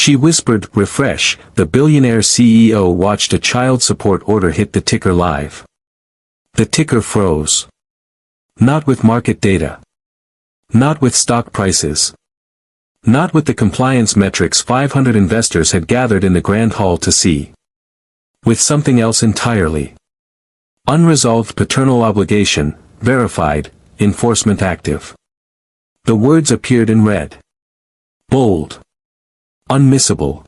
She whispered, "Refresh." The billionaire CEO watched a child support order hit the ticker live. The ticker froze. Not with market data. Not with stock prices. Not with the compliance metrics 500 investors had gathered in the Grand Hall to see. With something else entirely. Unresolved paternal obligation, verified, enforcement active. The words appeared in red. Bold. Unmissable.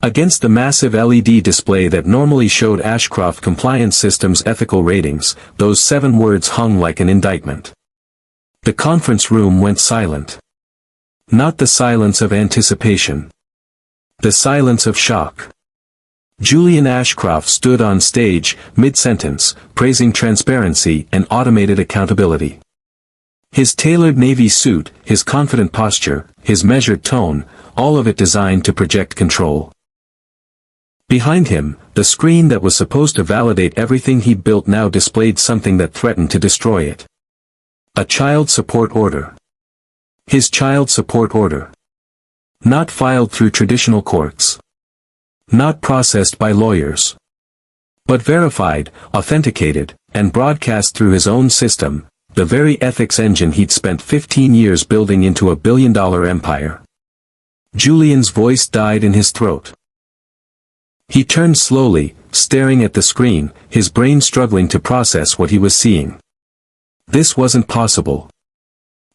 Against the massive LED display that normally showed Ashcroft Compliance Systems ethical ratings, those 7 words hung like an indictment. The conference room went silent. Not the silence of anticipation. The silence of shock. Julian Ashcroft stood on stage, mid-sentence, praising transparency and automated accountability. His tailored navy suit, his confident posture, his measured tone, all of it designed to project control. Behind him, the screen that was supposed to validate everything he'd built now displayed something that threatened to destroy it. A child support order. His child support order. Not filed through traditional courts. Not processed by lawyers. But verified, authenticated, and broadcast through his own system, the very ethics engine he'd spent 15 years building into a billion-dollar empire. Julian's voice died in his throat. He turned slowly, staring at the screen, his brain struggling to process what he was seeing. This wasn't possible.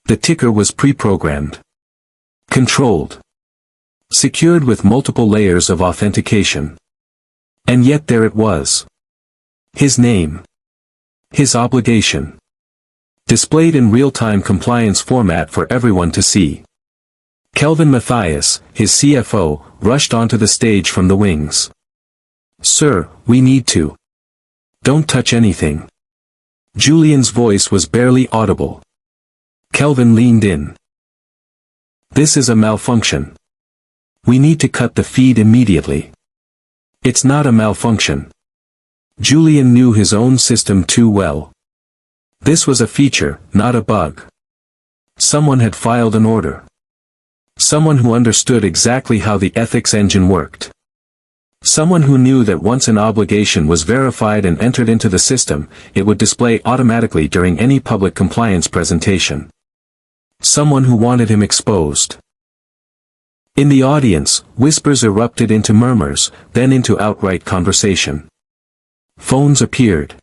The ticker was pre-programmed. Controlled. Secured with multiple layers of authentication. And yet there it was. His name. His obligation. Displayed in real-time compliance format for everyone to see. Kelvin Mathias, his CFO, rushed onto the stage from the wings. "Sir, we need to. Don't touch anything." Julian's voice was barely audible. Kelvin leaned in. "This is a malfunction. We need to cut the feed immediately." "It's not a malfunction." Julian knew his own system too well. This was a feature, not a bug. Someone had filed an order. Someone who understood exactly how the ethics engine worked. Someone who knew that once an obligation was verified and entered into the system, it would display automatically during any public compliance presentation. Someone who wanted him exposed. In the audience, whispers erupted into murmurs, then into outright conversation. Phones appeared.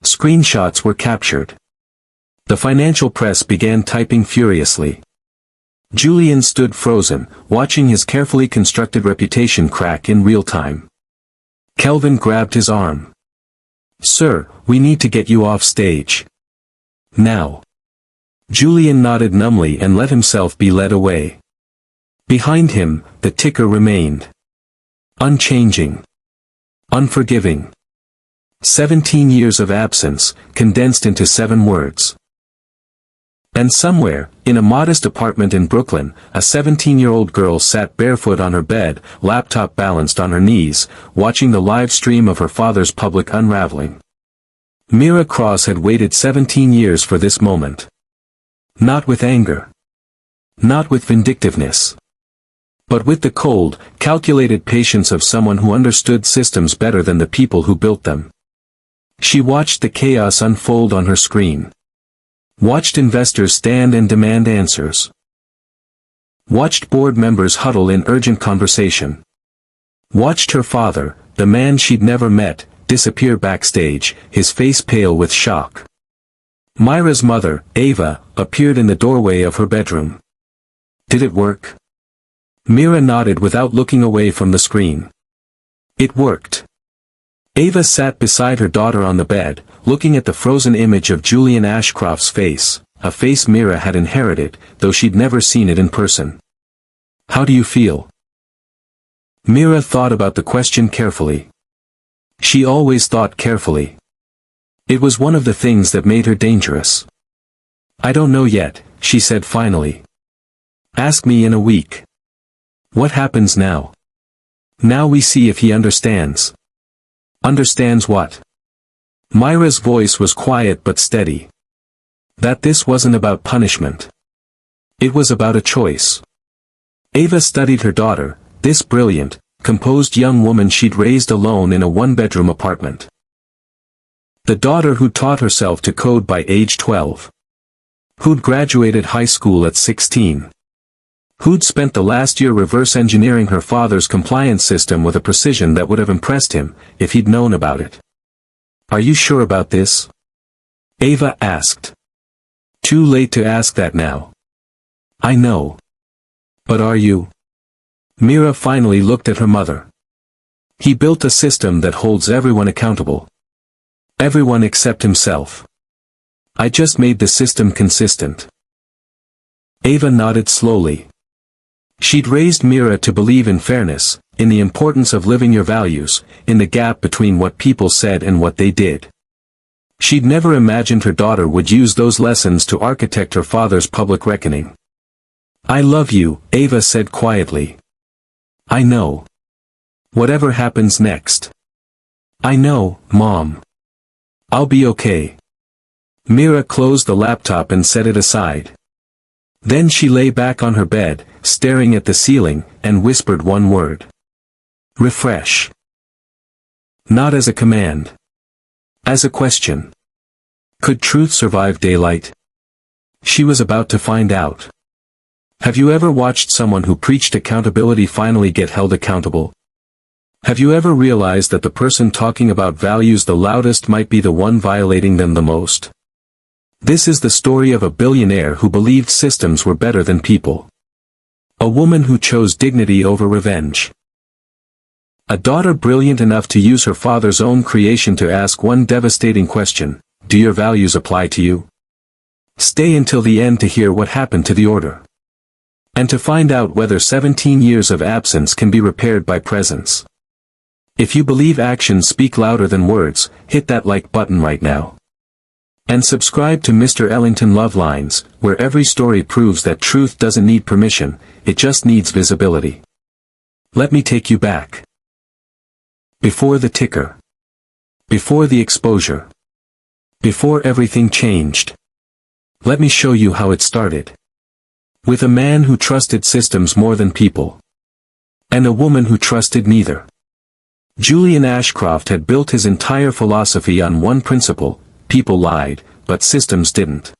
Screenshots were captured. The financial press began typing furiously. Julian stood frozen, watching his carefully constructed reputation crack in real time. Kelvin grabbed his arm. "Sir, we need to get you off stage. Now." Julian nodded numbly and let himself be led away. Behind him, the ticker remained. Unchanging. Unforgiving. 17 years of absence, condensed into 7 words. And somewhere, in a modest apartment in Brooklyn, a 17-year-old girl sat barefoot on her bed, laptop balanced on her knees, watching the live stream of her father's public unraveling. Mira Cross had waited 17 years for this moment. Not with anger. Not with vindictiveness. But with the cold, calculated patience of someone who understood systems better than the people who built them. She watched the chaos unfold on her screen. Watched investors stand and demand answers. Watched board members huddle in urgent conversation. Watched her father, the man she'd never met, disappear backstage, his face pale with shock. Myra's mother, Ava, appeared in the doorway of her bedroom. Did it work? Mira nodded without looking away from the screen. It worked. Ava sat beside her daughter on the bed, looking at the frozen image of Julian Ashcroft's face, a face Mira had inherited, though she'd never seen it in person. "How do you feel?" Mira thought about the question carefully. She always thought carefully. It was one of the things that made her dangerous. "I don't know yet," she said finally. "Ask me in a week." "What happens now?" "Now we see if he understands." "Understands what?" Myra's voice was quiet but steady. "That this wasn't about punishment. It was about a choice. Ava studied her daughter, this brilliant, composed young woman she'd raised alone in a one-bedroom apartment. The daughter who taught herself to code by age 12. Who'd graduated high school at 16. Who'd spent the last year reverse engineering her father's compliance system with a precision that would have impressed him, if he'd known about it. "Are you sure about this?" Ava asked. "Too late to ask that now." "I know. But are you?" Mira finally looked at her mother. "He built a system that holds everyone accountable. Everyone except himself. I just made the system consistent." Ava nodded slowly. She'd raised Mira to believe in fairness, in the importance of living your values, in the gap between what people said and what they did. She'd never imagined her daughter would use those lessons to architect her father's public reckoning. "I love you," Ava said quietly. "I know. Whatever happens next." "I know, Mom. I'll be okay." Mira closed the laptop and set it aside. Then she lay back on her bed, staring at the ceiling, and whispered one word. "Refresh." Not as a command. As a question. Could truth survive daylight? She was about to find out. Have you ever watched someone who preached accountability finally get held accountable? Have you ever realized that the person talking about values the loudest might be the one violating them the most? This is the story of a billionaire who believed systems were better than people. A woman who chose dignity over revenge. A daughter brilliant enough to use her father's own creation to ask one devastating question: do your values apply to you? Stay until the end to hear what happened to the order. And to find out whether 17 years of absence can be repaired by presence. If you believe actions speak louder than words, hit that like button right now. And subscribe to Mr. Ellington Love Lines, where every story proves that truth doesn't need permission, it just needs visibility. Let me take you back. Before the ticker. Before the exposure. Before everything changed. Let me show you how it started. With a man who trusted systems more than people. And a woman who trusted neither. Julian Ashcroft had built his entire philosophy on one principle: people lied, but systems didn't.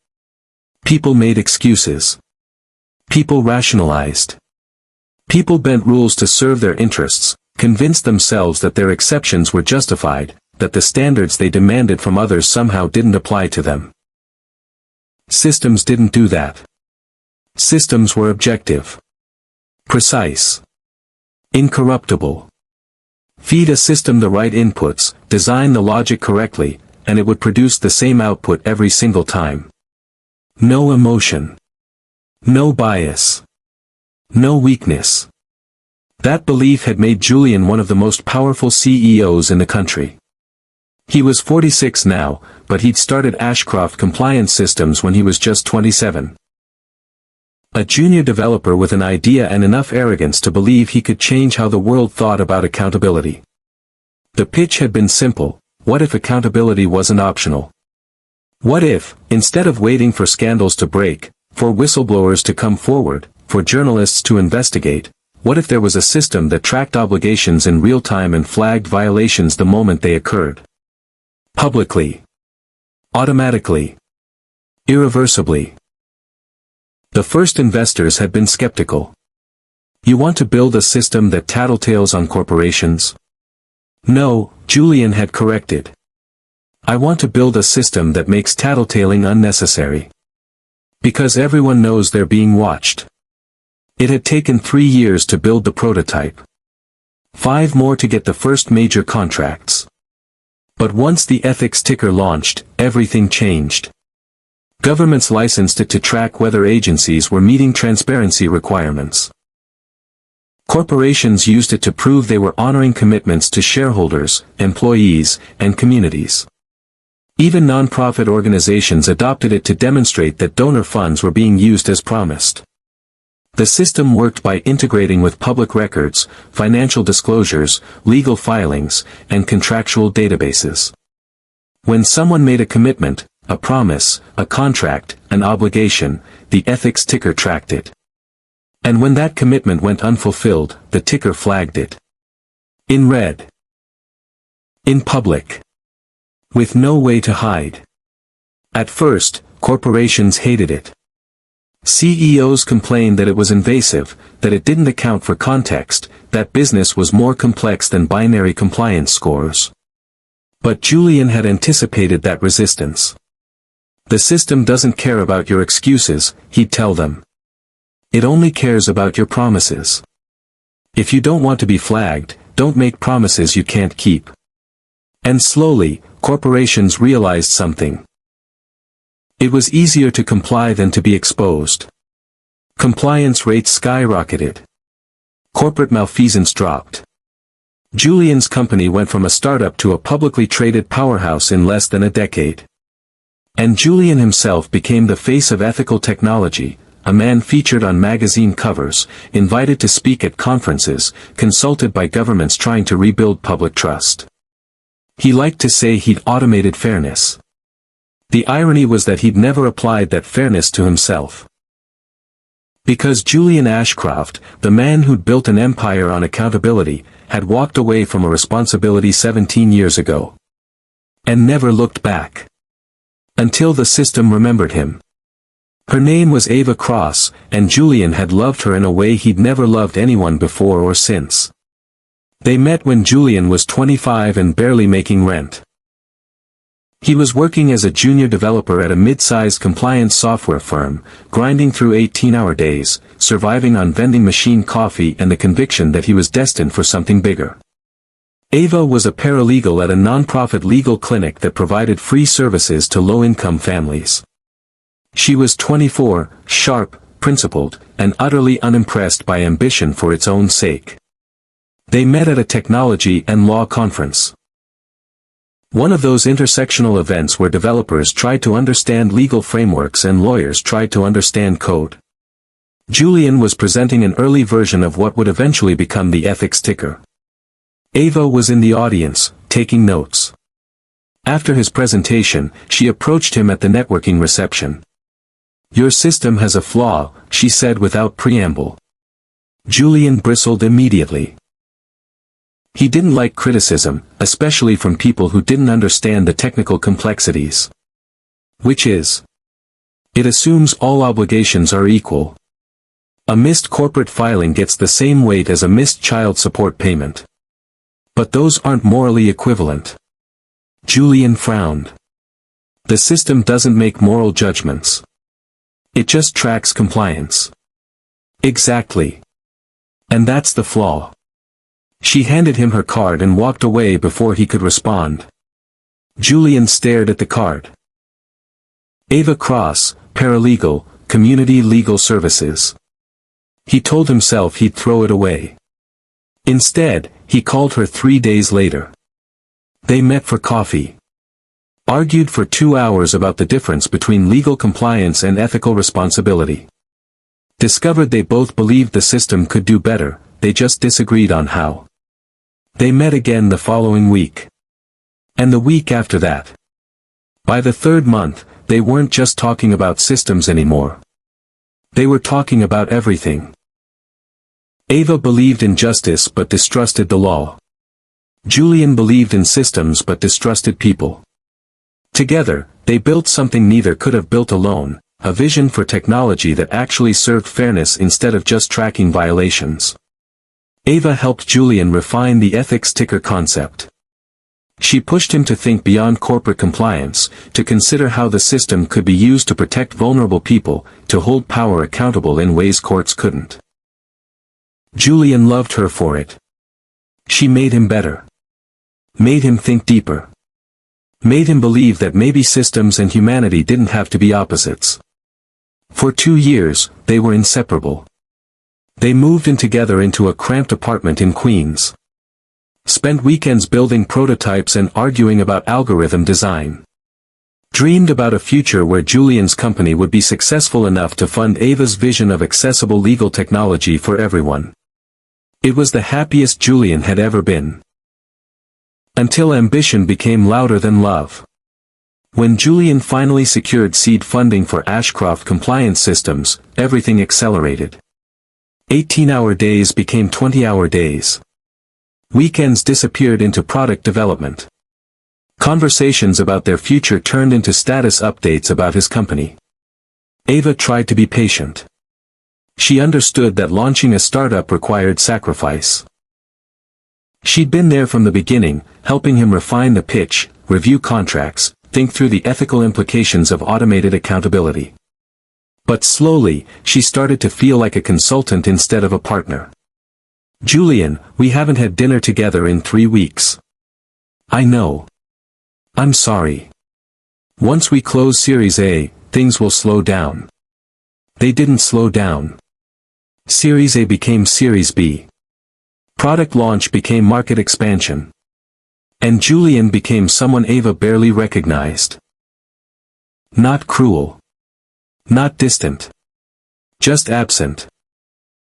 People made excuses. People rationalized. People bent rules to serve their interests, convinced themselves that their exceptions were justified, that the standards they demanded from others somehow didn't apply to them. Systems didn't do that. Systems were objective. Precise. Incorruptible. Feed a system the right inputs, design the logic correctly, and it would produce the same output every single time. No emotion. No bias. No weakness. That belief had made Julian one of the most powerful CEOs in the country. He was 46 now, but he'd started Ashcroft Compliance Systems when he was just 27. A junior developer with an idea and enough arrogance to believe he could change how the world thought about accountability. The pitch had been simple: what if accountability wasn't optional? What if, instead of waiting for scandals to break, for whistleblowers to come forward, for journalists to investigate, what if there was a system that tracked obligations in real time and flagged violations the moment they occurred? Publicly. Automatically. Irreversibly. The first investors had been skeptical. You want to build a system that tattletales on corporations? No, Julian had corrected. I want to build a system that makes tattletaling unnecessary. Because everyone knows they're being watched. It had taken 3 years to build the prototype. 5 more to get the first major contracts. But once the ethics ticker launched, everything changed. Governments licensed it to track whether agencies were meeting transparency requirements. Corporations used it to prove they were honoring commitments to shareholders, employees, and communities. Even non-profit organizations adopted it to demonstrate that donor funds were being used as promised. The system worked by integrating with public records, financial disclosures, legal filings, and contractual databases. When someone made a commitment, a promise, a contract, an obligation, the ethics ticker tracked it. And when that commitment went unfulfilled, the ticker flagged it. In red. In public. With no way to hide. At first, corporations hated it. CEOs complained that it was invasive, that it didn't account for context, that business was more complex than binary compliance scores. But Julian had anticipated that resistance. The system doesn't care about your excuses, he'd tell them. It only cares about your promises. If you don't want to be flagged, don't make promises you can't keep. And slowly, corporations realized something. It was easier to comply than to be exposed. Compliance rates skyrocketed. Corporate malfeasance dropped. Julian's company went from a startup to a publicly traded powerhouse in less than a decade. And Julian himself became the face of ethical technology, a man featured on magazine covers, invited to speak at conferences, consulted by governments trying to rebuild public trust. He liked to say he'd automated fairness. The irony was that he'd never applied that fairness to himself. Because Julian Ashcroft, the man who'd built an empire on accountability, had walked away from a responsibility 17 years ago. And never looked back. Until the system remembered him. Her name was Ava Cross, and Julian had loved her in a way he'd never loved anyone before or since. They met when Julian was 25 and barely making rent. He was working as a junior developer at a mid-sized compliance software firm, grinding through 18-hour days, surviving on vending machine coffee and the conviction that he was destined for something bigger. Ava was a paralegal at a non-profit legal clinic that provided free services to low-income families. She was 24, sharp, principled, and utterly unimpressed by ambition for its own sake. They met at a technology and law conference. One of those intersectional events where developers tried to understand legal frameworks and lawyers tried to understand code. Julian was presenting an early version of what would eventually become the ethics ticker. Ava was in the audience, taking notes. After his presentation, she approached him at the networking reception. "Your system has a flaw," she said without preamble. Julian bristled immediately. He didn't like criticism, especially from people who didn't understand the technical complexities. Which is, it assumes all obligations are equal. A missed corporate filing gets the same weight as a missed child support payment. But those aren't morally equivalent. Julian frowned. The system doesn't make moral judgments. It just tracks compliance. Exactly. And that's the flaw. She handed him her card and walked away before he could respond. Julian stared at the card. Ava Cross, paralegal, community legal services. He told himself he'd throw it away. Instead, he called her 3 days later. They met for coffee. Argued for 2 hours about the difference between legal compliance and ethical responsibility. Discovered they both believed the system could do better, they just disagreed on how. They met again the following week. And the week after that. By the third month, they weren't just talking about systems anymore. They were talking about everything. Ava believed in justice but distrusted the law. Julian believed in systems but distrusted people. Together, they built something neither could have built alone, a vision for technology that actually served fairness instead of just tracking violations. Ava helped Julian refine the ethics ticker concept. She pushed him to think beyond corporate compliance, to consider how the system could be used to protect vulnerable people, to hold power accountable in ways courts couldn't. Julian loved her for it. She made him better. Made him think deeper. Made him believe that maybe systems and humanity didn't have to be opposites. For 2 years, they were inseparable. They moved in together into a cramped apartment in Queens. Spent weekends building prototypes and arguing about algorithm design. Dreamed about a future where Julian's company would be successful enough to fund Ava's vision of accessible legal technology for everyone. It was the happiest Julian had ever been. Until ambition became louder than love. When Julian finally secured seed funding for Ashcroft compliance systems, everything accelerated. 18-hour days became 20-hour days. Weekends disappeared into product development. Conversations about their future turned into status updates about his company. Ava tried to be patient. She understood that launching a startup required sacrifice. She'd been there from the beginning, helping him refine the pitch, review contracts, think through the ethical implications of automated accountability. But slowly, she started to feel like a consultant instead of a partner. "Julian, we haven't had dinner together in 3 weeks. I know. I'm sorry. Once we close Series A, things will slow down." They didn't slow down. Series A became Series B. Product launch became market expansion. And Julian became someone Ava barely recognized. Not cruel. Not distant. Just absent.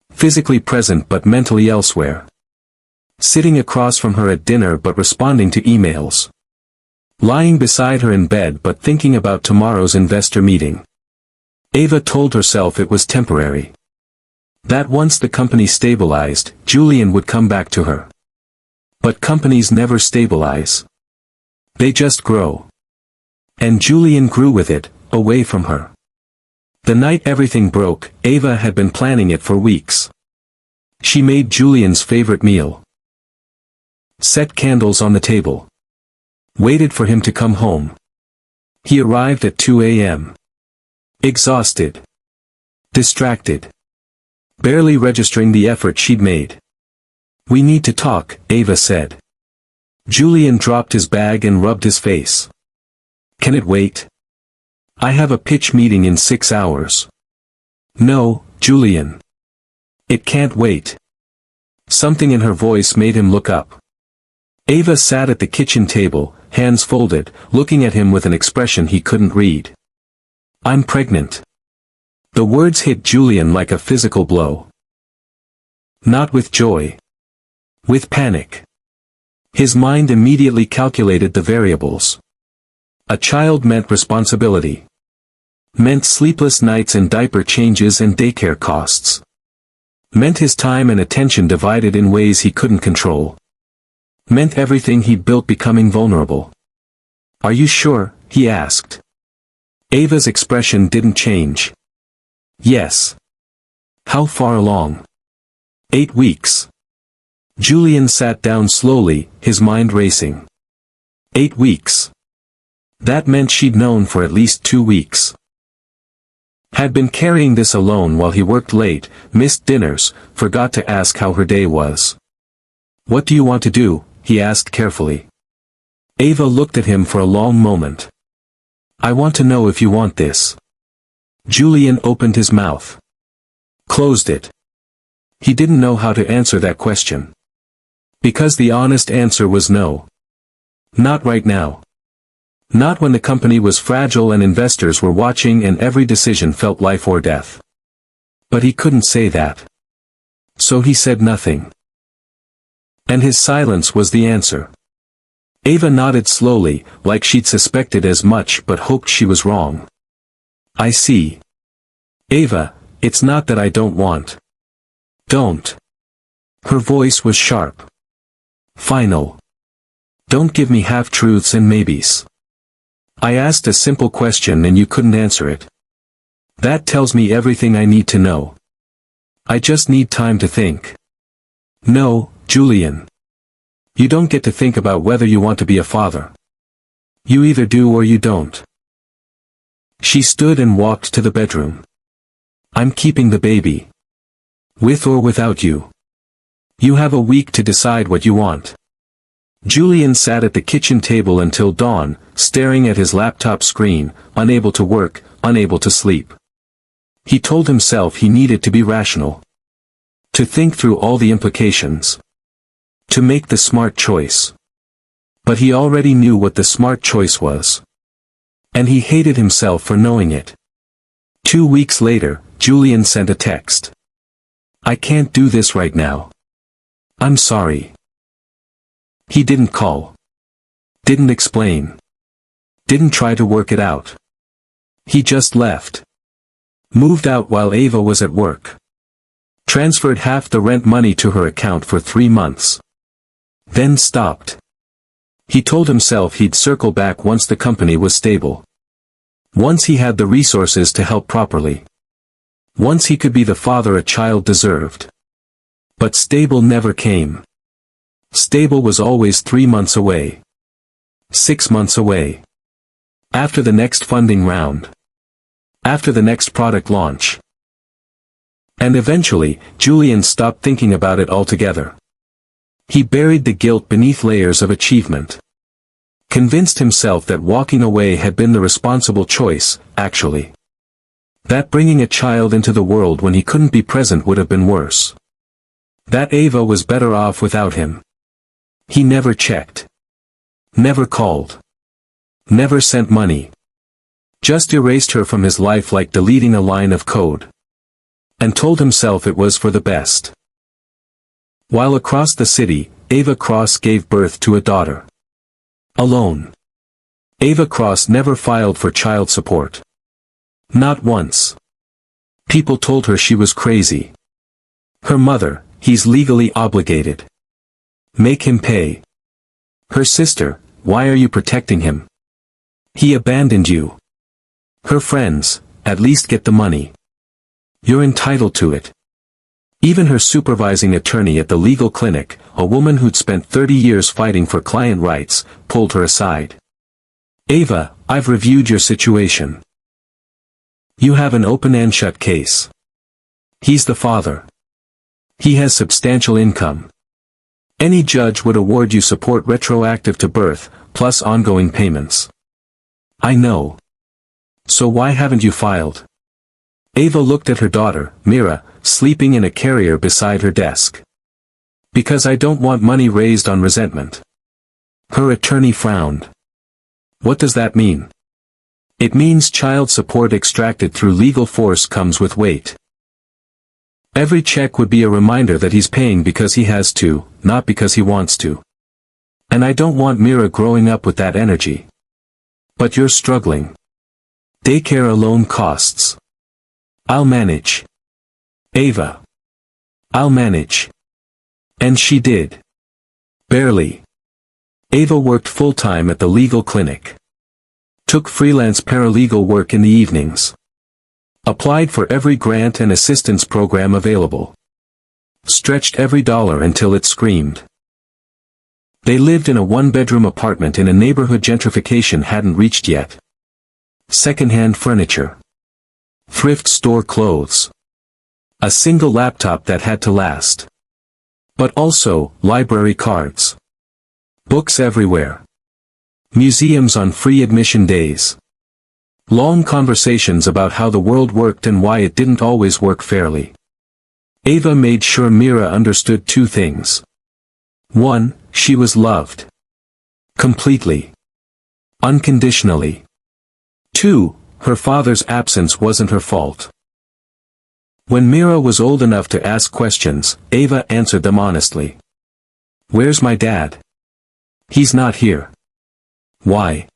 Physically present but mentally elsewhere. Sitting across from her at dinner but responding to emails. Lying beside her in bed but thinking about tomorrow's investor meeting. Ava told herself it was temporary. That once the company stabilized, Julian would come back to her. But companies never stabilize. They just grow. And Julian grew with it, away from her. The night everything broke, Ava had been planning it for weeks. She made Julian's favorite meal. Set candles on the table. Waited for him to come home. He arrived at 2 a.m. Exhausted. Distracted. Barely registering the effort she'd made. "We need to talk," Ava said. Julian dropped his bag and rubbed his face. "Can it wait? I have a pitch meeting in 6 hours. "No, Julian. It can't wait." Something in her voice made him look up. Ava sat at the kitchen table, hands folded, looking at him with an expression he couldn't read. "I'm pregnant." The words hit Julian like a physical blow. Not with joy. With panic. His mind immediately calculated the variables. A child meant responsibility. Meant sleepless nights and diaper changes and daycare costs. Meant his time and attention divided in ways he couldn't control. Meant everything he'd built becoming vulnerable. "Are you sure?" he asked. Ava's expression didn't change. "Yes." "How far along?" 8 weeks. Julian sat down slowly, his mind racing. 8 weeks. That meant she'd known for at least 2 weeks. Had been carrying this alone while he worked late, missed dinners, forgot to ask how her day was. "What do you want to do?" he asked carefully. Ava looked at him for a long moment. "I want to know if you want this." Julian opened his mouth. Closed it. He didn't know how to answer that question. Because the honest answer was no. Not right now. Not when the company was fragile and investors were watching and every decision felt life or death. But he couldn't say that. So he said nothing. And his silence was the answer. Ava nodded slowly, like she'd suspected as much but hoped she was wrong. "I see. Ava, it's not that I don't want. Don't." Her voice was sharp. Final. "Don't give me half-truths and maybes. I asked a simple question and you couldn't answer it. That tells me everything I need to know. I just need time to think." "No, Julian. You don't get to think about whether you want to be a father. You either do or you don't." She stood and walked to the bedroom. "I'm keeping the baby. With or without you. You have a week to decide what you want." Julian sat at the kitchen table until dawn, staring at his laptop screen, unable to work, unable to sleep. He told himself he needed to be rational. To think through all the implications. To make the smart choice. But he already knew what the smart choice was. And he hated himself for knowing it. 2 weeks later, Julian sent a text. "I can't do this right now. I'm sorry." He didn't call. Didn't explain. Didn't try to work it out. He just left. Moved out while Ava was at work. Transferred half the rent money to her account for 3 months. Then stopped. He told himself he'd circle back once the company was stable. Once he had the resources to help properly. Once he could be the father a child deserved. But stable never came. Stable was always 3 months away. 6 months away. After the next funding round. After the next product launch. And eventually, Julian stopped thinking about it altogether. He buried the guilt beneath layers of achievement. Convinced himself that walking away had been the responsible choice, actually. That bringing a child into the world when he couldn't be present would have been worse. That Ava was better off without him. He never checked. Never called. Never sent money. Just erased her from his life like deleting a line of code. And told himself it was for the best. While across the city, Ava Cross gave birth to a daughter. Alone. Ava Cross never filed for child support. Not once. People told her she was crazy. Her mother, he's legally obligated. Make him pay. Her sister, why are you protecting him? He abandoned you. Her friends, at least get the money. You're entitled to it. Even her supervising attorney at the legal clinic, a woman who'd spent 30 years fighting for client rights, pulled her aside. Ava, I've reviewed your situation. You have an open and shut case. He's the father. He has substantial income. Any judge would award you support retroactive to birth, plus ongoing payments. I know. So why haven't you filed? Ava looked at her daughter, Mira, sleeping in a carrier beside her desk. Because I don't want money raised on resentment. Her attorney frowned. What does that mean? It means child support extracted through legal force comes with weight. Every check would be a reminder that he's paying because he has to, not because he wants to. And I don't want Mira growing up with that energy. But you're struggling. Daycare alone costs. I'll manage. Ava. I'll manage. And she did. Barely. Ava worked full-time at the legal clinic. Took freelance paralegal work in the evenings. Applied for every grant and assistance program available. Stretched every dollar until it screamed. They lived in a one-bedroom apartment in a neighborhood gentrification hadn't reached yet. Second-hand furniture. Thrift store clothes. A single laptop that had to last. But also, library cards. Books everywhere. Museums on free admission days. Long conversations about how the world worked and why it didn't always work fairly. Ava made sure Mira understood 2 things. 1, she was loved. Completely. Unconditionally. 2, her father's absence wasn't her fault. When Mira was old enough to ask questions, Ava answered them honestly. Where's my dad? He's not here. Why?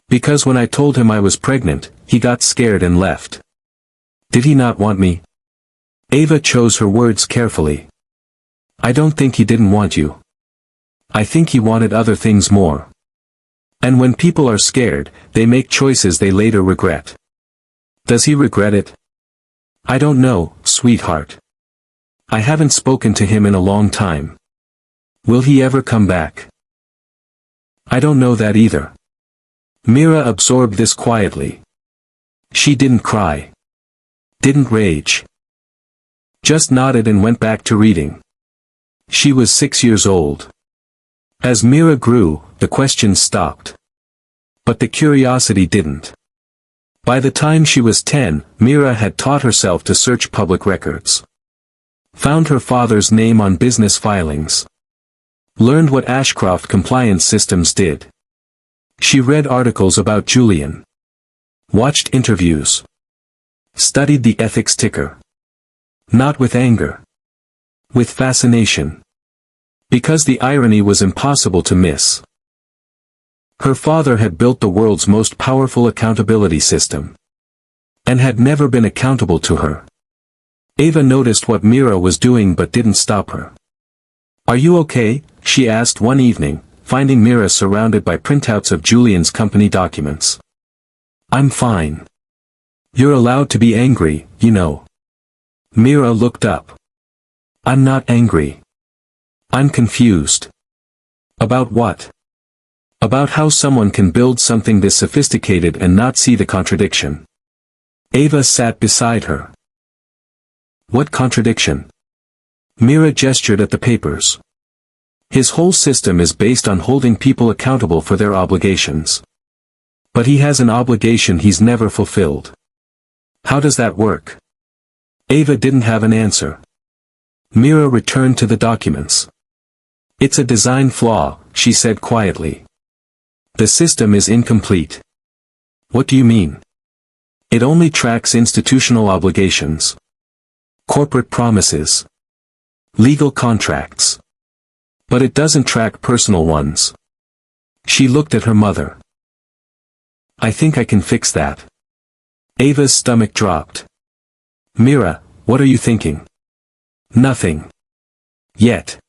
Because when I told him I was pregnant, he got scared and left. Did he not want me? Ava chose her words carefully. I don't think he didn't want you. I think he wanted other things more. And when people are scared, they make choices they later regret. Does he regret it? I don't know, sweetheart. I haven't spoken to him in a long time. Will he ever come back? I don't know that either. Mira absorbed this quietly. She didn't cry. Didn't rage. Just nodded and went back to reading. She was 6 years old. As Mira grew, the questions stopped. But the curiosity didn't. By the time she was 10, Mira had taught herself to search public records. Found her father's name on business filings. Learned what Ashcroft compliance systems did. She read articles about Julian. Watched interviews. Studied the ethics ticker. Not with anger. With fascination. Because the irony was impossible to miss. Her father had built the world's most powerful accountability system. And had never been accountable to her. Ava noticed what Mira was doing but didn't stop her. "Are you okay?" she asked one evening, finding Mira surrounded by printouts of Julian's company documents. "I'm fine. You're allowed to be angry, you know." Mira looked up. "I'm not angry. I'm confused." "About what?" "About how someone can build something this sophisticated and not see the contradiction." Ava sat beside her. "What contradiction?" Mira gestured at the papers. "His whole system is based on holding people accountable for their obligations. But he has an obligation he's never fulfilled. How does that work?" Ava didn't have an answer. Mira returned to the documents. "It's a design flaw," she said quietly. "The system is incomplete." "What do you mean?" "It only tracks institutional obligations. Corporate promises. Legal contracts. But it doesn't track personal ones." She looked at her mother. "I think I can fix that." Ava's stomach dropped. "Mira, what are you thinking?" "Nothing. Yet.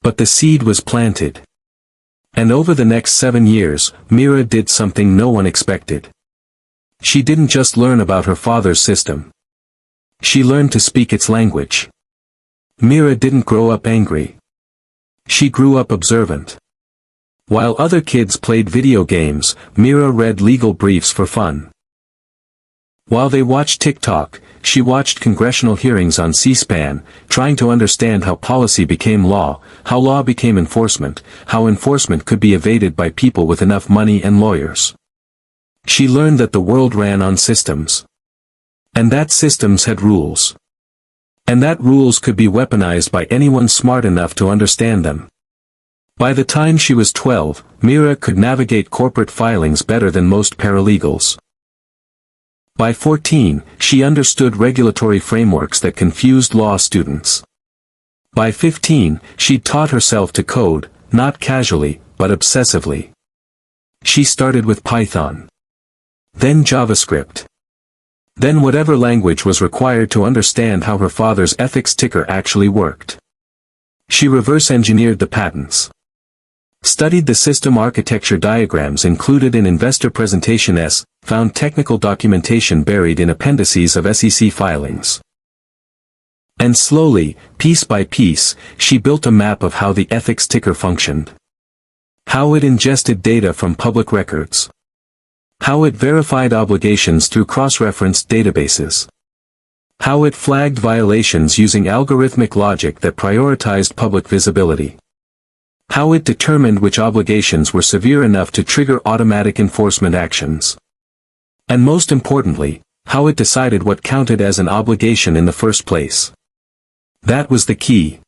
But the seed was planted. And over the next 7 years, Mira did something no one expected. She didn't just learn about her father's system. She learned to speak its language. Mira didn't grow up angry. She grew up observant. While other kids played video games, Mira read legal briefs for fun. While they watched TikTok, she watched congressional hearings on C-SPAN, trying to understand how policy became law, how law became enforcement, how enforcement could be evaded by people with enough money and lawyers. She learned that the world ran on systems. And that systems had rules. And that rules could be weaponized by anyone smart enough to understand them. By the time she was 12, Mira could navigate corporate filings better than most paralegals. By 14, she understood regulatory frameworks that confused law students. By 15, she'd taught herself to code, not casually, but obsessively. She started with Python. Then JavaScript. Then whatever language was required to understand how her father's ethics ticker actually worked. She reverse-engineered the patents. Studied the system architecture diagrams included in investor presentations, found technical documentation buried in appendices of SEC filings. And slowly, piece by piece, she built a map of how the ethics ticker functioned. How it ingested data from public records. How it verified obligations through cross-referenced databases. How it flagged violations using algorithmic logic that prioritized public visibility. How it determined which obligations were severe enough to trigger automatic enforcement actions. And most importantly, how it decided what counted as an obligation in the first place. That was the key.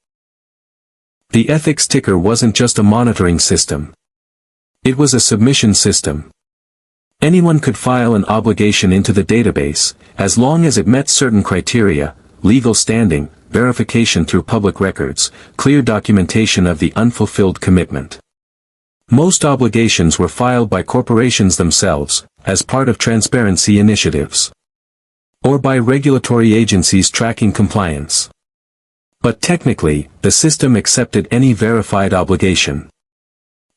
The ethics ticker wasn't just a monitoring system. It was a submission system. Anyone could file an obligation into the database, as long as it met certain criteria: legal standing, verification through public records, clear documentation of the unfulfilled commitment. Most obligations were filed by corporations themselves, as part of transparency initiatives. Or by regulatory agencies tracking compliance. But technically, the system accepted any verified obligation.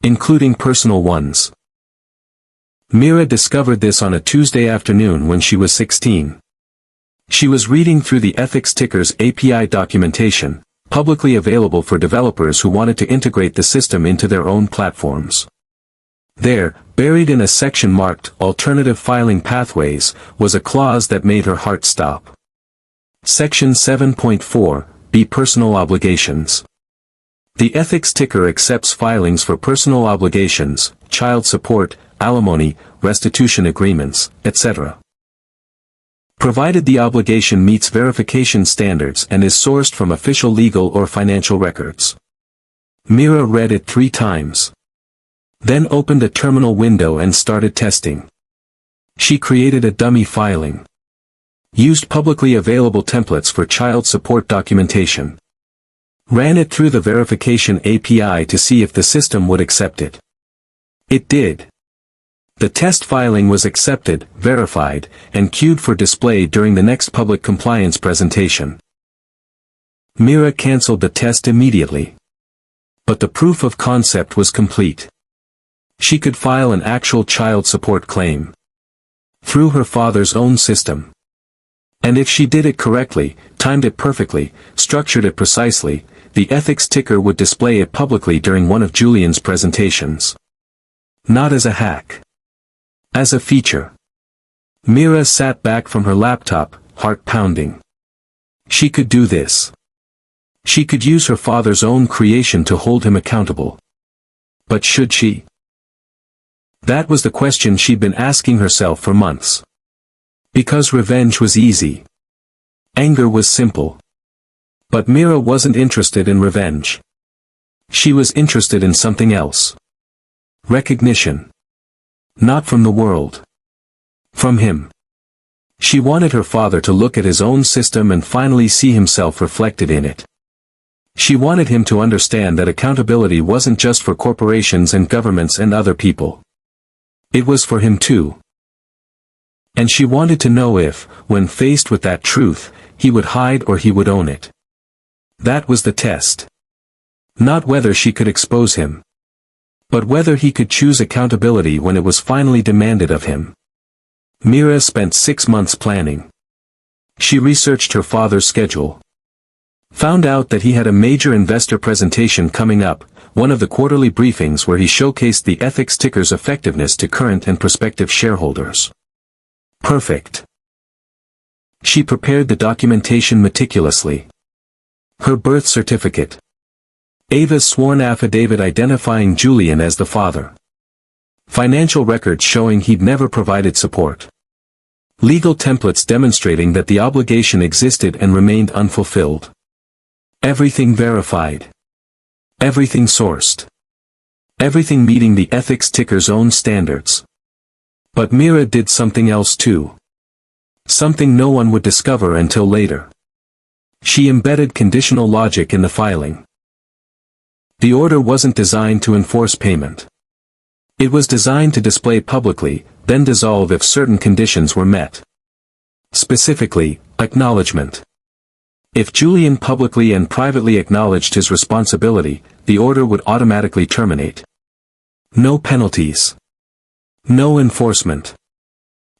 Including personal ones. Mira discovered this on a Tuesday afternoon when she was 16. She was reading through the ethics ticker's API documentation, publicly available for developers who wanted to integrate the system into their own platforms. There, buried in a section marked Alternative Filing Pathways, was a clause that made her heart stop. Section 7.4, B. Personal Obligations. The ethics ticker accepts filings for personal obligations, child support, alimony, restitution agreements, etc. Provided the obligation meets verification standards and is sourced from official legal or financial records. Mira read it 3 times. Then opened a terminal window and started testing. She created a dummy filing. Used publicly available templates for child support documentation. Ran it through the verification API to see if the system would accept it. It did. The test filing was accepted, verified, and queued for display during the next public compliance presentation. Mira cancelled the test immediately. But the proof of concept was complete. She could file an actual child support claim through her father's own system. And if she did it correctly, timed it perfectly, structured it precisely, the ethics ticker would display it publicly during one of Julian's presentations. Not as a hack. As a feature. Mira sat back from her laptop, heart pounding. She could do this. She could use her father's own creation to hold him accountable. But should she? That was the question she'd been asking herself for months. Because revenge was easy. Anger was simple. But Mira wasn't interested in revenge. She was interested in something else. Recognition. Not from the world. From him. She wanted her father to look at his own system and finally see himself reflected in it. She wanted him to understand that accountability wasn't just for corporations and governments and other people. It was for him too. And she wanted to know if, when faced with that truth, he would hide or he would own it. That was the test. Not whether she could expose him. But whether he could choose accountability when it was finally demanded of him. Mira spent 6 months planning. She researched her father's schedule. Found out that he had a major investor presentation coming up, one of the quarterly briefings where he showcased the ethics ticker's effectiveness to current and prospective shareholders. Perfect. She prepared the documentation meticulously. Her birth certificate. Ava's sworn affidavit identifying Julian as the father. Financial records showing he'd never provided support. Legal templates demonstrating that the obligation existed and remained unfulfilled. Everything verified. Everything sourced. Everything meeting the ethics ticker's own standards. But Mira did something else too. Something no one would discover until later. She embedded conditional logic in the filing. The order wasn't designed to enforce payment. It was designed to display publicly, then dissolve if certain conditions were met. Specifically, acknowledgement. If Julian publicly and privately acknowledged his responsibility, the order would automatically terminate. No penalties. No enforcement.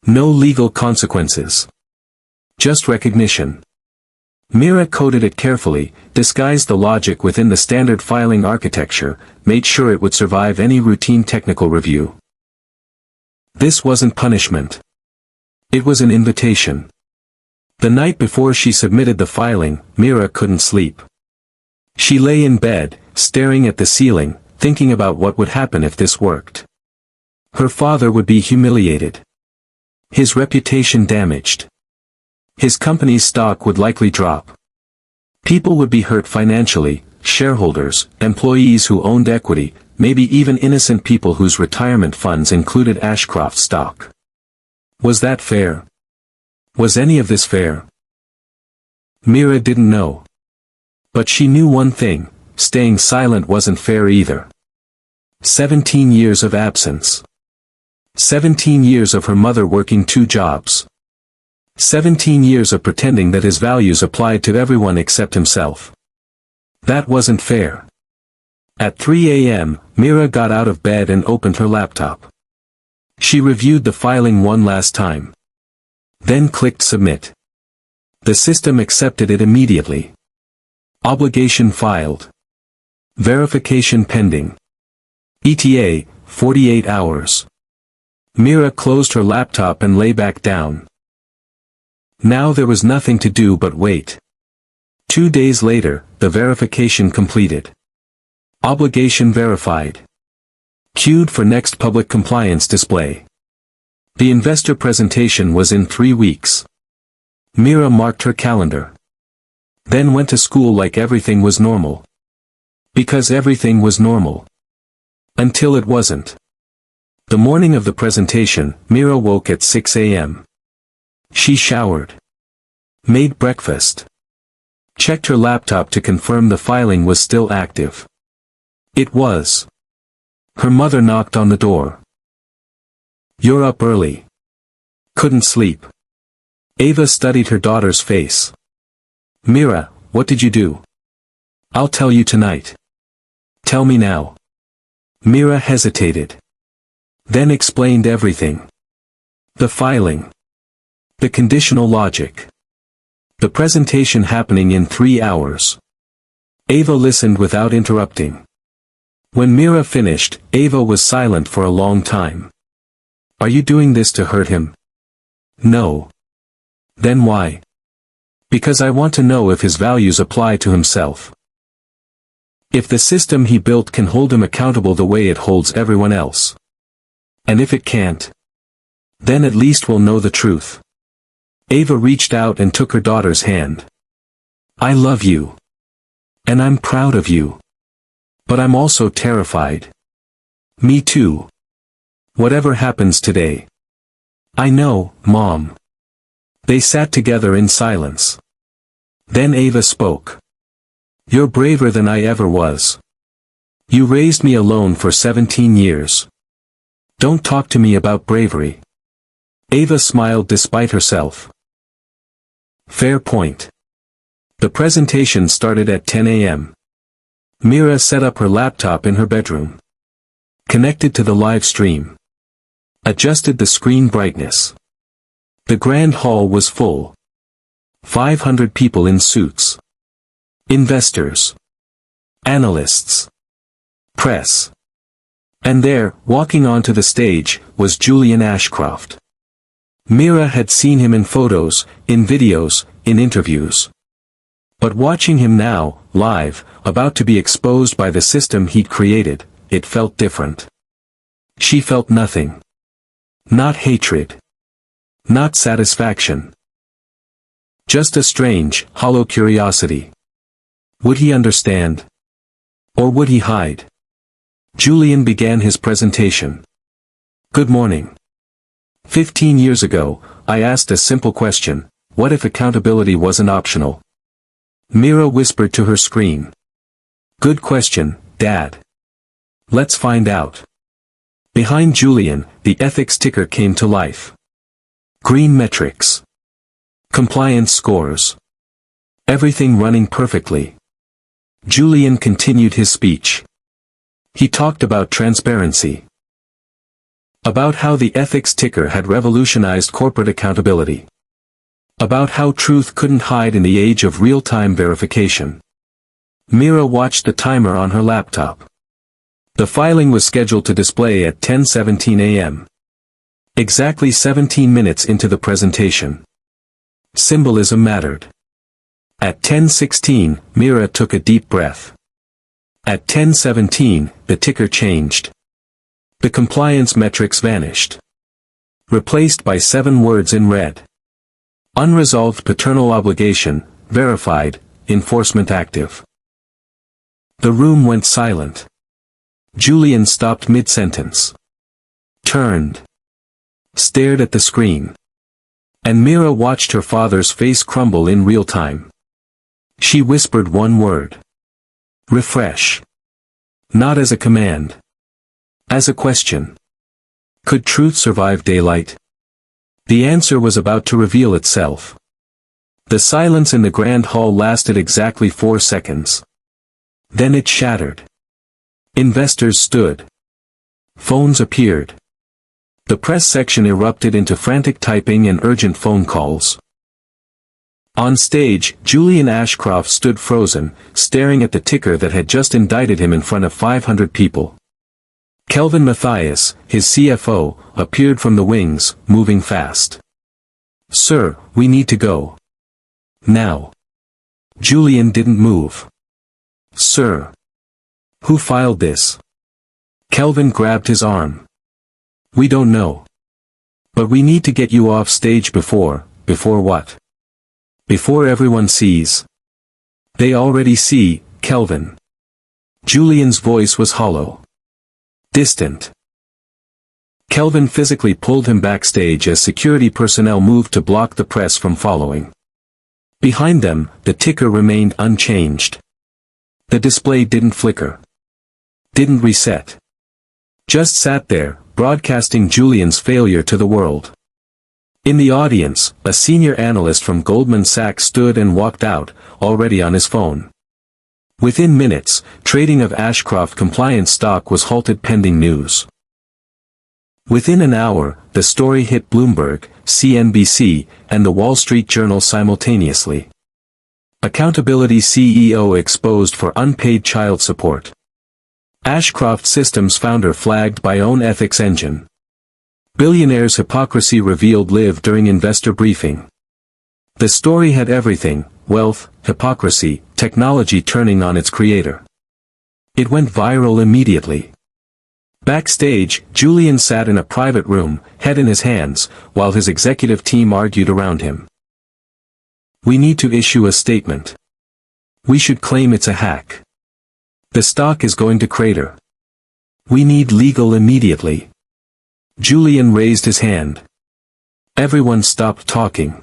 No legal consequences. Just recognition. Mira coded it carefully, disguised the logic within the standard filing architecture, made sure it would survive any routine technical review. This wasn't punishment. It was an invitation. The night before she submitted the filing, Mira couldn't sleep. She lay in bed, staring at the ceiling, thinking about what would happen if this worked. Her father would be humiliated. His reputation damaged. His company's stock would likely drop. People would be hurt financially, shareholders, employees who owned equity, maybe even innocent people whose retirement funds included Ashcroft stock. Was that fair? Was any of this fair? Mira didn't know. But she knew one thing, staying silent wasn't fair either. 17 years of absence. 17 years of her mother working 2 jobs. 17 years of pretending that his values applied to everyone except himself. That wasn't fair. At 3 a.m., Mira got out of bed and opened her laptop. She reviewed the filing one last time. Then clicked submit. The system accepted it immediately. Obligation filed. Verification pending. ETA, 48 hours. Mira closed her laptop and lay back down. Now there was nothing to do but wait. 2 days later, the verification completed. Obligation verified. Queued for next public compliance display. The investor presentation was in 3 weeks. Mira marked her calendar. Then went to school like everything was normal. Because everything was normal. Until it wasn't. The morning of the presentation, Mira woke at 6 a.m. She showered. Made breakfast. Checked her laptop to confirm the filing was still active. It was. Her mother knocked on the door. You're up early. Couldn't sleep. Ava studied her daughter's face. Mira, what did you do? I'll tell you tonight. Tell me now. Mira hesitated. Then explained everything. The filing. The conditional logic. The presentation happening in 3 hours. Ava listened without interrupting. When Mira finished, Ava was silent for a long time. Are you doing this to hurt him? No. Then why? Because I want to know if his values apply to himself. If the system he built can hold him accountable the way it holds everyone else. And if it can't, then at least we'll know the truth. Ava reached out and took her daughter's hand. I love you. And I'm proud of you. But I'm also terrified. Me too. Whatever happens today. I know, Mom. They sat together in silence. Then Ava spoke. You're braver than I ever was. You raised me alone for 17 years. Don't talk to me about bravery. Ava smiled despite herself. Fair point. The presentation started at 10 a.m. Mira set up her laptop in her bedroom. Connected to the live stream. Adjusted the screen brightness. The grand hall was full. 500 people in suits. Investors. Analysts. Press. And there, walking onto the stage, was Julian Ashcroft. Mira had seen him in photos, in videos, in interviews. But watching him now, live, about to be exposed by the system he'd created, it felt different. She felt nothing. Not hatred. Not satisfaction. Just a strange, hollow curiosity. Would he understand? Or would he hide? Julian began his presentation. Good morning. 15 years ago, I asked a simple question: what if accountability wasn't optional? Mira whispered to her screen. Good question, Dad. Let's find out. Behind Julian, the ethics ticker came to life. Green metrics. Compliance scores. Everything running perfectly. Julian continued his speech. He talked about transparency. About how the ethics ticker had revolutionized corporate accountability. About how truth couldn't hide in the age of real-time verification. Mira watched the timer on her laptop. The filing was scheduled to display at 10:17 a.m. Exactly 17 minutes into the presentation. Symbolism mattered. At 10:16, Mira took a deep breath. At 10:17, the ticker changed. The compliance metrics vanished. Replaced by 7 words in red. Unresolved paternal obligation, verified, enforcement active. The room went silent. Julian stopped mid-sentence. Turned. Stared at the screen. And Mira watched her father's face crumble in real time. She whispered one word. Refresh. Not as a command. As a question. Could truth survive daylight? The answer was about to reveal itself. The silence in the grand hall lasted exactly 4 seconds. Then it shattered. Investors stood. Phones appeared. The press section erupted into frantic typing and urgent phone calls. On stage, Julian Ashcroft stood frozen, staring at the ticker that had just indicted him in front of 500 people. Kelvin Matthias, his CFO, appeared from the wings, moving fast. Sir, we need to go. Now. Julian didn't move. Sir. Who filed this? Kelvin grabbed his arm. We don't know. But we need to get you off stage before what? Before everyone sees. They already see, Kelvin. Julian's voice was hollow. Distant. Kelvin physically pulled him backstage as security personnel moved to block the press from following. Behind them, the ticker remained unchanged. The display didn't flicker. Didn't reset. Just sat there, broadcasting Julian's failure to the world. In the audience, a senior analyst from Goldman Sachs stood and walked out, already on his phone. Within minutes, trading of Ashcroft compliance stock was halted pending news. Within an hour, the story hit Bloomberg, CNBC, and the Wall Street Journal simultaneously. Accountability CEO exposed for unpaid child support. Ashcroft Systems founder flagged by own ethics engine. Billionaire's hypocrisy revealed live during investor briefing. The story had everything: wealth, hypocrisy, technology turning on its creator. It went viral immediately. Backstage, Julian sat in a private room, head in his hands, while his executive team argued around him. "We need to issue a statement. We should claim it's a hack. The stock is going to crater. We need legal immediately." Julian raised his hand. Everyone stopped talking.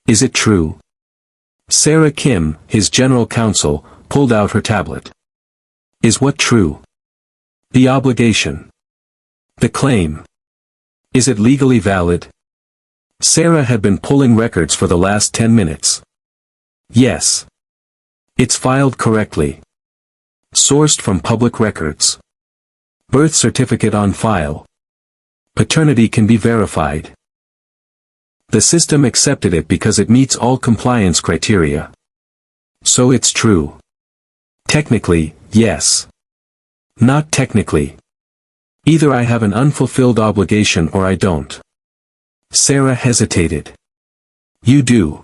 "Is it true?" Sarah Kim, his general counsel, pulled out her tablet. "Is what true? The obligation. The claim. Is it legally valid?" Sarah had been pulling records for the last 10 minutes. "Yes. It's filed correctly. Sourced from public records. Birth certificate on file. Paternity can be verified. The system accepted it because it meets all compliance criteria. So it's true. Technically, yes. Not technically. Either I have an unfulfilled obligation or I don't." Sarah hesitated. "You do."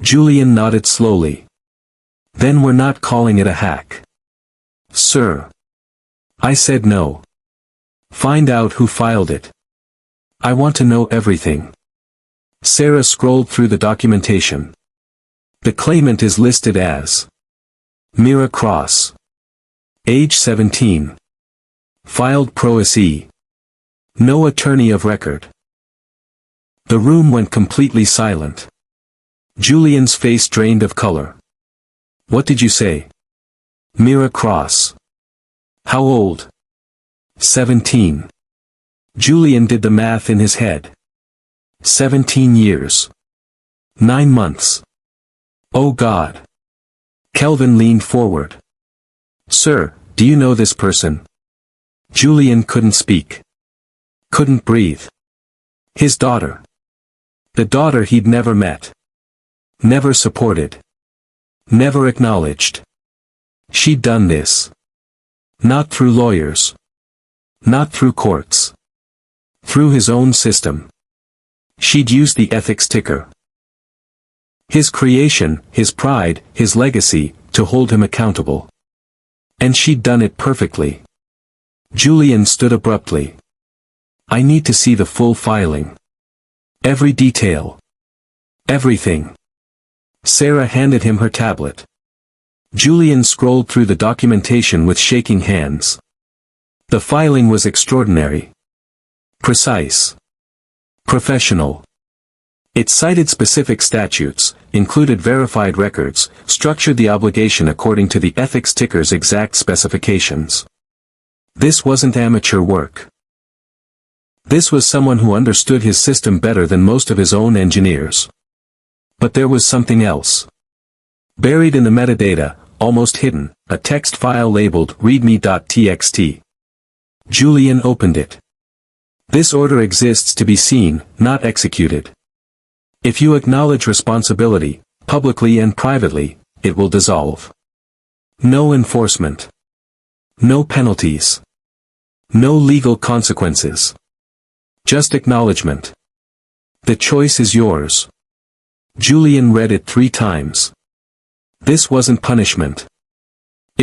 Julian nodded slowly. "Then we're not calling it a hack." "Sir. I said no. Find out who filed it. I want to know everything." Sarah scrolled through the documentation. The claimant is listed as Mira Cross. Age 17. Filed pro se. No attorney of record. The room went completely silent. Julian's face drained of color. "What did you say?" "Mira Cross." "How old?" 17. Julian did the math in his head. 17 years. 9 months. Oh God. Kelvin leaned forward. "Sir, do you know this person?" Julian couldn't speak. Couldn't breathe. His daughter. The daughter he'd never met. Never supported. Never acknowledged. She'd done this. Not through lawyers. Not through courts. Through his own system. She'd used the ethics ticker. His creation, his pride, his legacy, to hold him accountable. And she'd done it perfectly. Julian stood abruptly. "I need to see the full filing. Every detail. Everything." Sarah handed him her tablet. Julian scrolled through the documentation with shaking hands. The filing was extraordinary. Precise. Professional. It cited specific statutes, included verified records, structured the obligation according to the ethics ticker's exact specifications. This wasn't amateur work. This was someone who understood his system better than most of his own engineers. But there was something else. Buried in the metadata, almost hidden, a text file labeled readme.txt. Julian opened it. "This order exists to be seen, not executed. If you acknowledge responsibility, publicly and privately, it will dissolve. No enforcement. No penalties. No legal consequences. Just acknowledgement. The choice is yours." Julian read it 3 times. This wasn't punishment.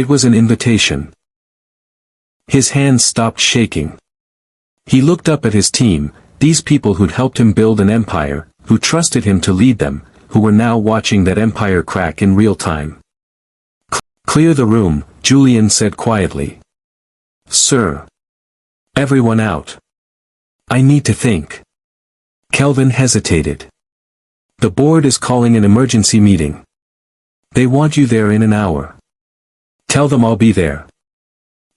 It was an invitation. His hands stopped shaking. He looked up at his team, these people who'd helped him build an empire, who trusted him to lead them, who were now watching that empire crack in real time. "Clear the room," Julian said quietly. "Sir. Everyone out. I need to think." Kelvin hesitated. "The board is calling an emergency meeting. They want you there in an hour. Tell them I'll be there."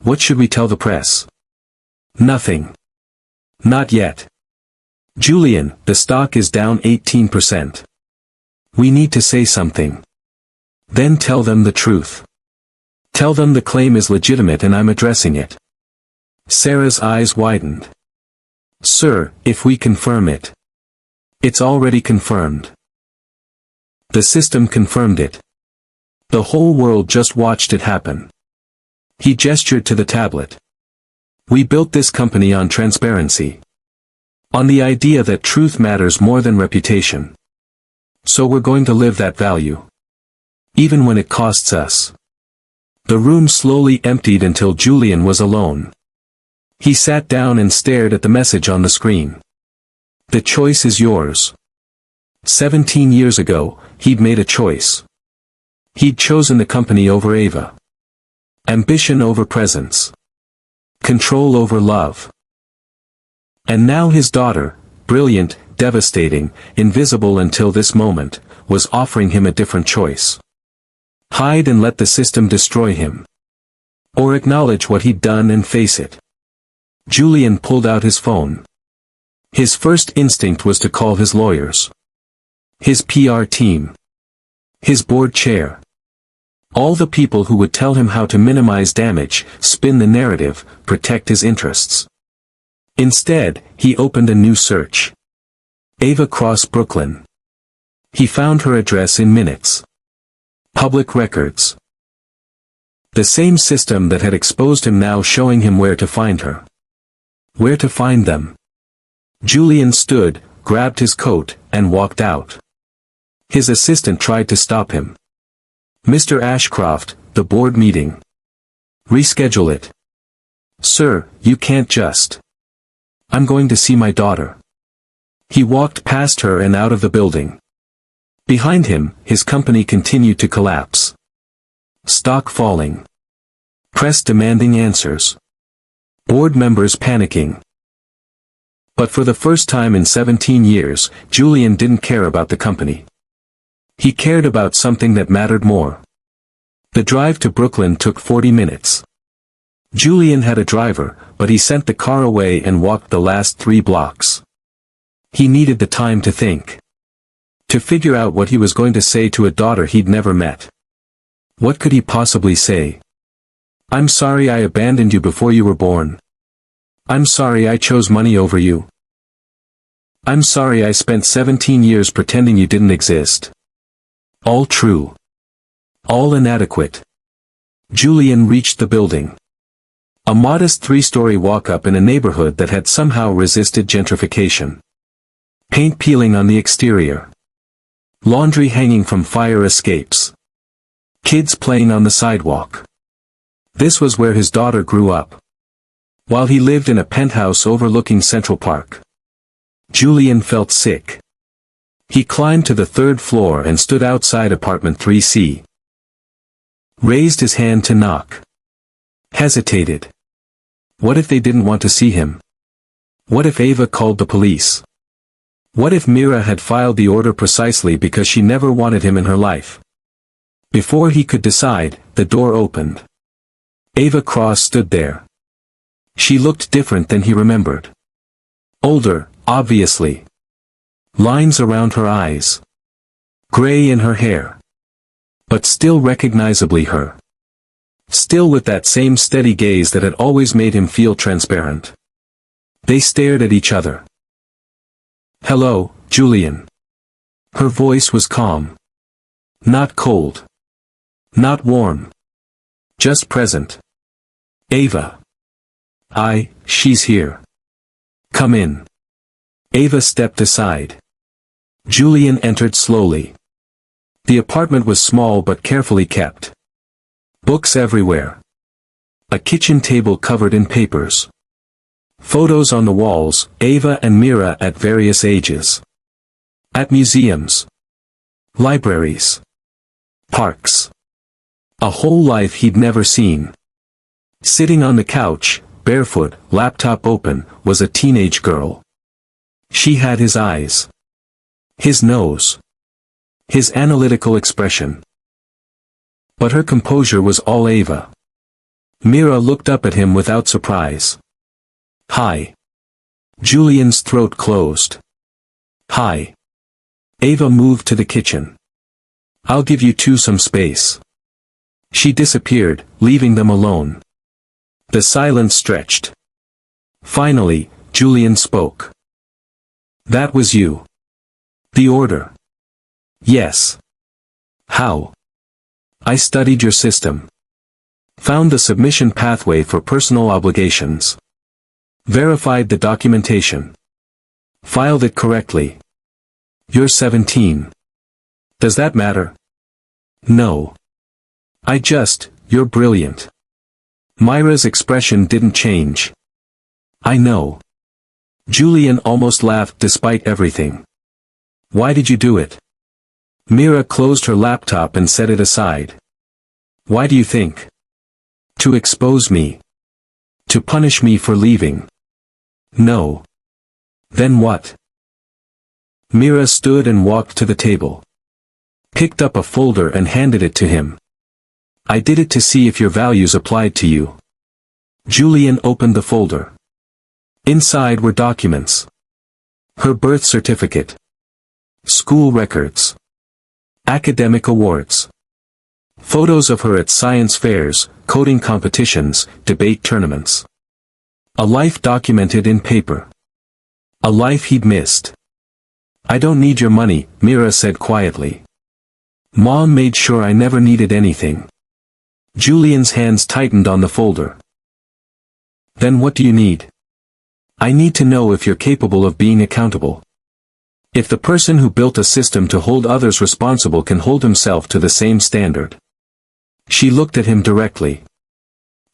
"What should we tell the press?" "Nothing. Not yet. Julian, the stock is down 18%. We need to say something. Then tell them the truth. Tell them the claim is legitimate and I'm addressing it. Sarah's eyes widened. Sir, if we confirm it. It's already confirmed. The system confirmed it. The whole world just watched it happen. He gestured to the tablet. We built this company on transparency. On the idea that truth matters more than reputation. So we're going to live that value. Even when it costs us. The room slowly emptied until Julian was alone. He sat down and stared at the message on the screen. The choice is yours. 17 years ago, he'd made a choice. He'd chosen the company over Ava. Ambition over presence. Control over love. And now his daughter, brilliant, devastating, invisible until this moment, was offering him a different choice. Hide and let the system destroy him. Or acknowledge what he'd done and face it. Julian pulled out his phone. His first instinct was to call his lawyers. His PR team. His board chair. All the people who would tell him how to minimize damage, spin the narrative, protect his interests. Instead, he opened a new search. Ava Cross, Brooklyn. He found her address in minutes. Public records. The same system that had exposed him now showing him where to find her. Where to find them. Julian stood, grabbed his coat, and walked out. His assistant tried to stop him. Mr. Ashcroft, the board meeting. Reschedule it. Sir, you can't just. I'm going to see my daughter. He walked past her and out of the building. Behind him, his company continued to collapse. Stock falling. Press demanding answers. Board members panicking. But for the first time in 17 years, Julian didn't care about the company. He cared about something that mattered more. The drive to Brooklyn took 40 minutes. Julian had a driver, but he sent the car away and walked the last 3 blocks. He needed the time to think. To figure out what he was going to say to a daughter he'd never met. What could he possibly say? I'm sorry I abandoned you before you were born. I'm sorry I chose money over you. I'm sorry I spent 17 years pretending you didn't exist. All true. All inadequate. Julian reached the building. A modest 3-story walk-up in a neighborhood that had somehow resisted gentrification. Paint peeling on the exterior. Laundry hanging from fire escapes. Kids playing on the sidewalk. This was where his daughter grew up. While he lived in a penthouse overlooking Central Park. Julian felt sick. He climbed to the 3rd floor and stood outside apartment 3C. Raised his hand to knock. Hesitated. What if they didn't want to see him? What if Ava called the police? What if Mira had filed the order precisely because she never wanted him in her life? Before he could decide, the door opened. Ava Cross stood there. She looked different than he remembered. Older, obviously. Lines around her eyes. Gray in her hair. But still recognizably her. Still with that same steady gaze that had always made him feel transparent. They stared at each other. Hello, Julian. Her voice was calm. Not cold. Not warm. Just present. Ava. She's here. Come in. Ava stepped aside. Julian entered slowly. The apartment was small but carefully kept. Books everywhere. A kitchen table covered in papers. Photos on the walls, Ava and Mira at various ages. At museums. Libraries. Parks. A whole life he'd never seen. Sitting on the couch, barefoot, laptop open, was a teenage girl. She had his eyes. His nose. His analytical expression. But her composure was all Ava. Mira looked up at him without surprise. Hi. Julian's throat closed. Hi. Ava moved to the kitchen. I'll give you two some space. She disappeared, leaving them alone. The silence stretched. Finally, Julian spoke. That was you. The order. Yes. How? I studied your system. Found the submission pathway for personal obligations. Verified the documentation. Filed it correctly. You're 17. Does that matter? No. You're brilliant. Myra's expression didn't change. I know. Julian almost laughed despite everything. Why did you do it? Myra closed her laptop and set it aside. Why do you think? To expose me. To punish me for leaving. No. Then what? Myra stood and walked to the table. Picked up a folder and handed it to him. I did it to see if your values applied to you. Julian opened the folder. Inside were documents. Her birth certificate. School records. Academic awards. Photos of her at science fairs, coding competitions, debate tournaments. A life documented in paper. A life he'd missed. I don't need your money, Myra said quietly. Mom made sure I never needed anything. Julian's hands tightened on the folder. Then what do you need? I need to know if you're capable of being accountable. If the person who built a system to hold others responsible can hold himself to the same standard. She looked at him directly.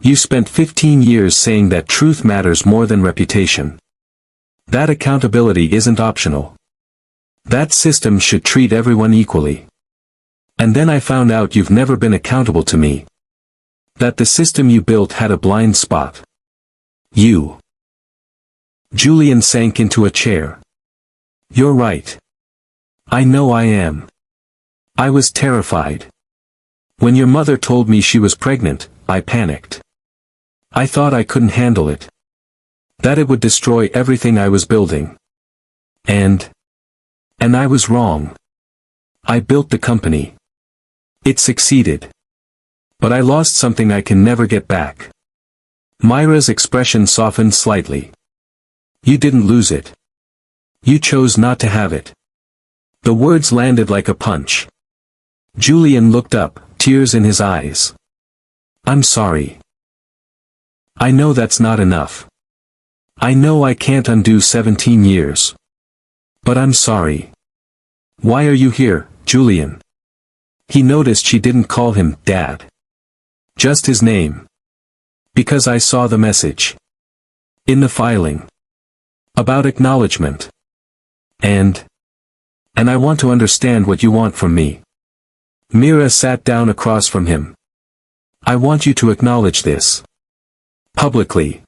You spent 15 years saying that truth matters more than reputation. That accountability isn't optional. That system should treat everyone equally. And then I found out you've never been accountable to me. That the system you built had a blind spot. You. Julian sank into a chair. You're right. I know I am. I was terrified. When your mother told me she was pregnant, I panicked. I thought I couldn't handle it. That it would destroy everything I was building. And I was wrong. I built the company. It succeeded. But I lost something I can never get back. Myra's expression softened slightly. You didn't lose it. You chose not to have it. The words landed like a punch. Julian looked up, tears in his eyes. I'm sorry. I know that's not enough. I know I can't undo 17 years. But I'm sorry. Why are you here, Julian? He noticed she didn't call him Dad. Just his name. Because I saw the message. In the filing. About acknowledgement. And I want to understand what you want from me. Myra sat down across from him. I want you to acknowledge this. Publicly.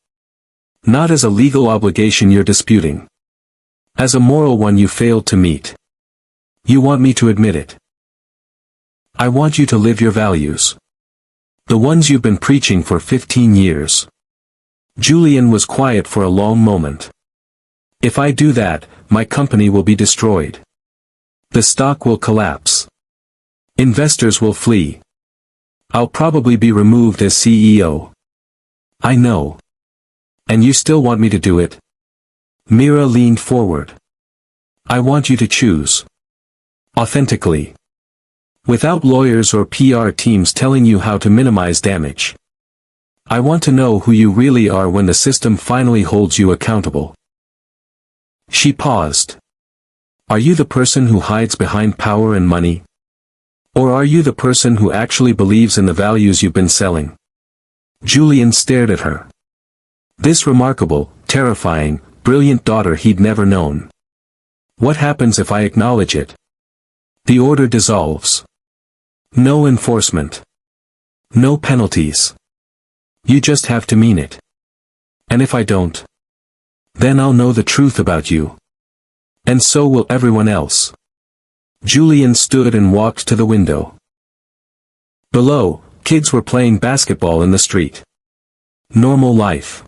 Not as a legal obligation you're disputing. As a moral one you failed to meet. You want me to admit it. I want you to live your values. The ones you've been preaching for 15 years. Julian was quiet for a long moment. If I do that, my company will be destroyed. The stock will collapse. Investors will flee. I'll probably be removed as CEO. I know. And you still want me to do it? Myra leaned forward. I want you to choose. Authentically. Without lawyers or PR teams telling you how to minimize damage. I want to know who you really are when the system finally holds you accountable. She paused. Are you the person who hides behind power and money? Or are you the person who actually believes in the values you've been selling? Julian stared at her. This remarkable, terrifying, brilliant daughter he'd never known. What happens if I acknowledge it? The order dissolves. No enforcement. No penalties. You just have to mean it. And if I don't? Then I'll know the truth about you. And so will everyone else. Julian stood and walked to the window. Below, kids were playing basketball in the street. Normal life.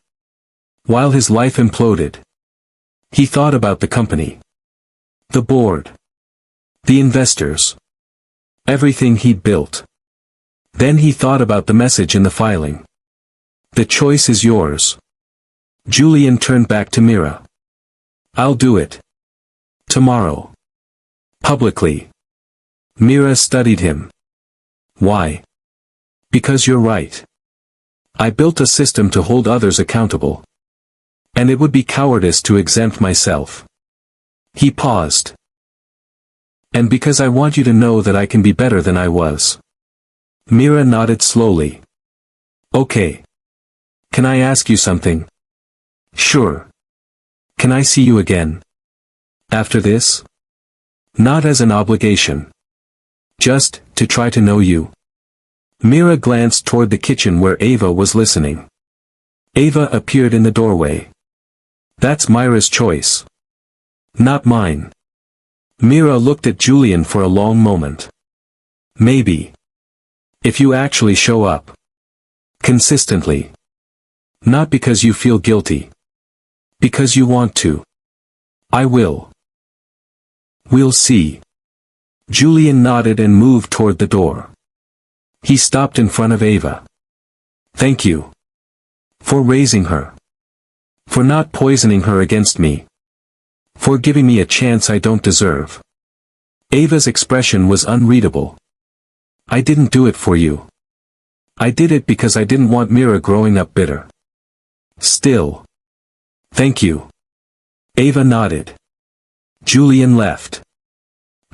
While his life imploded. He thought about the company, the board, the investors, everything he'd built. Then he thought about the message in the filing. The choice is yours. Julian turned back to Mira. I'll do it. Tomorrow. Publicly. Mira studied him. Why? Because you're right. I built a system to hold others accountable. And it would be cowardice to exempt myself. He paused. And because I want you to know that I can be better than I was. Mira nodded slowly. Okay. Can I ask you something? Sure. Can I see you again? After this? Not as an obligation. Just, to try to know you. Mira glanced toward the kitchen where Ava was listening. Ava appeared in the doorway. That's Myra's choice. Not mine. Mira looked at Julian for a long moment. Maybe. If you actually show up. Consistently. Not because you feel guilty. Because you want to. I will. We'll see. Julian nodded and moved toward the door. He stopped in front of Ava. Thank you. For raising her. For not poisoning her against me. For giving me a chance I don't deserve. Ava's expression was unreadable. I didn't do it for you. I did it because I didn't want Mira growing up bitter. Still. Thank you. Ava nodded. Julian left.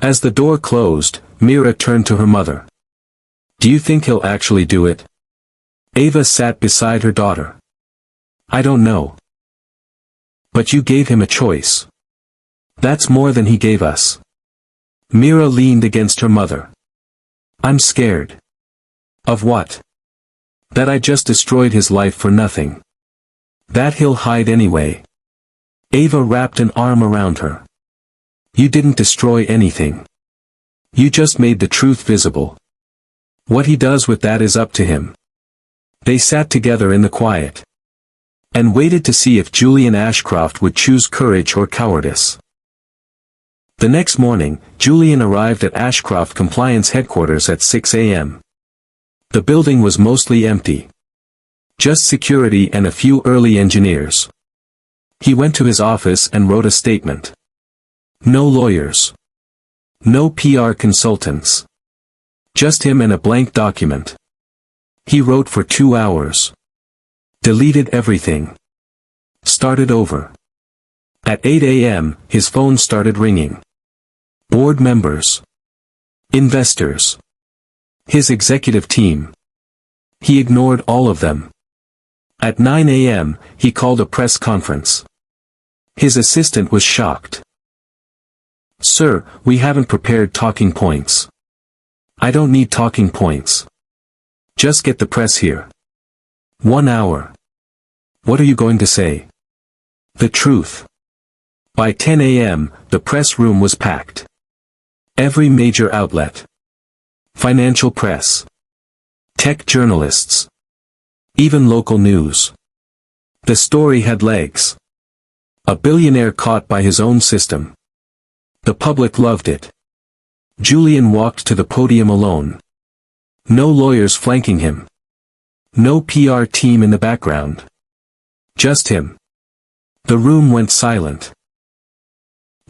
As the door closed, Mira turned to her mother. Do you think he'll actually do it? Ava sat beside her daughter. I don't know. But you gave him a choice. That's more than he gave us. Mira leaned against her mother. I'm scared. Of what? That I just destroyed his life for nothing. That he'll hide anyway. Ava wrapped an arm around her. You didn't destroy anything. You just made the truth visible. What he does with that is up to him. They sat together in the quiet. And waited to see if Julian Ashcroft would choose courage or cowardice. The next morning, Julian arrived at Ashcroft Compliance Headquarters at 6 a.m. The building was mostly empty. Just security and a few early engineers. He went to his office and wrote a statement. No lawyers. No PR consultants. Just him and a blank document. He wrote for 2 hours. Deleted everything. Started over. At 8 a.m., his phone started ringing. Board members. Investors. His executive team. He ignored all of them. At 9 a.m., he called a press conference. His assistant was shocked. Sir, we haven't prepared talking points. I don't need talking points. Just get the press here. 1 hour. What are you going to say? The truth. By 10 a.m., the press room was packed. Every major outlet. Financial press. Tech journalists. Even local news. The story had legs. A billionaire caught by his own system. The public loved it. Julian walked to the podium alone. No lawyers flanking him. No PR team in the background. Just him. The room went silent.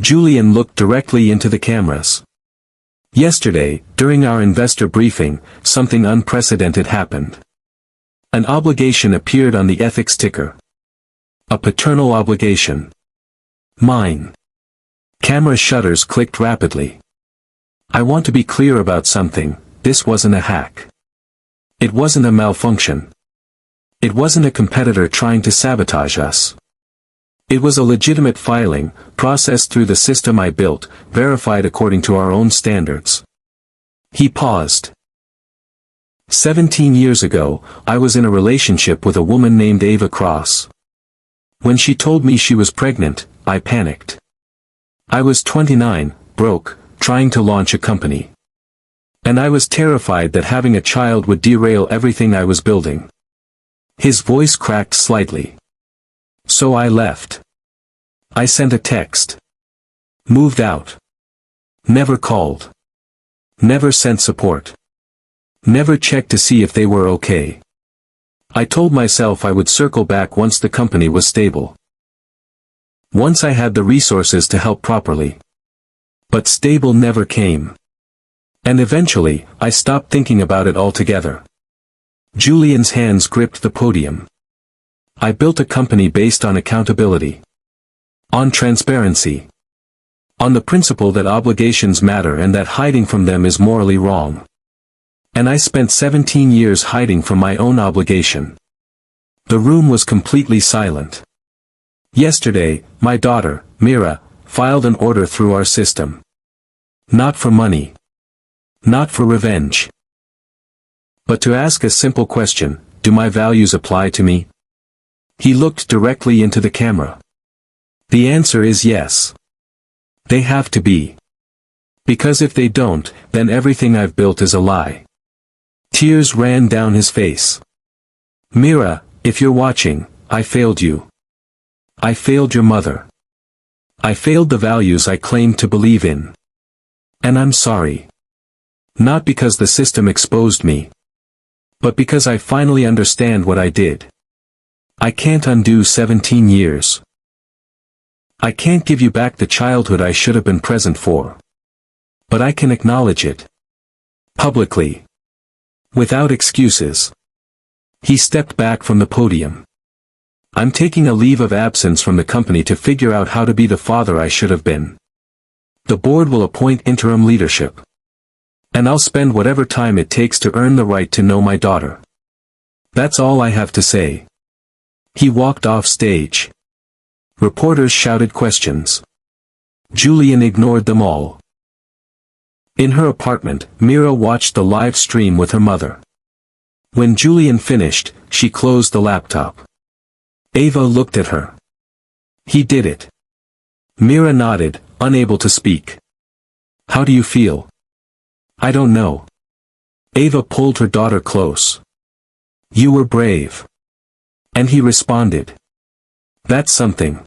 Julian looked directly into the cameras. Yesterday, during our investor briefing, something unprecedented happened. An obligation appeared on the ethics ticker. A paternal obligation. Mine. Camera shutters clicked rapidly. I want to be clear about something, this wasn't a hack. It wasn't a malfunction. It wasn't a competitor trying to sabotage us. It was a legitimate filing, processed through the system I built, verified according to our own standards. He paused. 17 years ago, I was in a relationship with a woman named Ava Cross. When she told me she was pregnant, I panicked. I was 29, broke, trying to launch a company. And I was terrified that having a child would derail everything I was building. His voice cracked slightly. So I left. I sent a text. Moved out. Never called. Never sent support. Never checked to see if they were okay. I told myself I would circle back once the company was stable. Once I had the resources to help properly. But stable never came. And eventually, I stopped thinking about it altogether. Julian's hands gripped the podium. I built a company based on accountability. On transparency. On the principle that obligations matter and that hiding from them is morally wrong. And I spent 17 years hiding from my own obligation. The room was completely silent. Yesterday, my daughter, Mira, filed an order through our system. Not for money. Not for revenge. But to ask a simple question, do my values apply to me? He looked directly into the camera. The answer is yes. They have to be. Because if they don't, then everything I've built is a lie. Tears ran down his face. Mira, if you're watching, I failed you. I failed your mother. I failed the values I claimed to believe in. And I'm sorry. Not because the system exposed me. But because I finally understand what I did. I can't undo 17 years. I can't give you back the childhood I should have been present for. But I can acknowledge it. Publicly. Without excuses. He stepped back from the podium. I'm taking a leave of absence from the company to figure out how to be the father I should have been. The board will appoint interim leadership. And I'll spend whatever time it takes to earn the right to know my daughter. That's all I have to say. He walked off stage. Reporters shouted questions. Julian ignored them all. In her apartment, Mira watched the live stream with her mother. When Julian finished, she closed the laptop. Ava looked at her. He did it. Mira nodded, unable to speak. How do you feel? I don't know. Ava pulled her daughter close. You were brave. And he responded. That's something.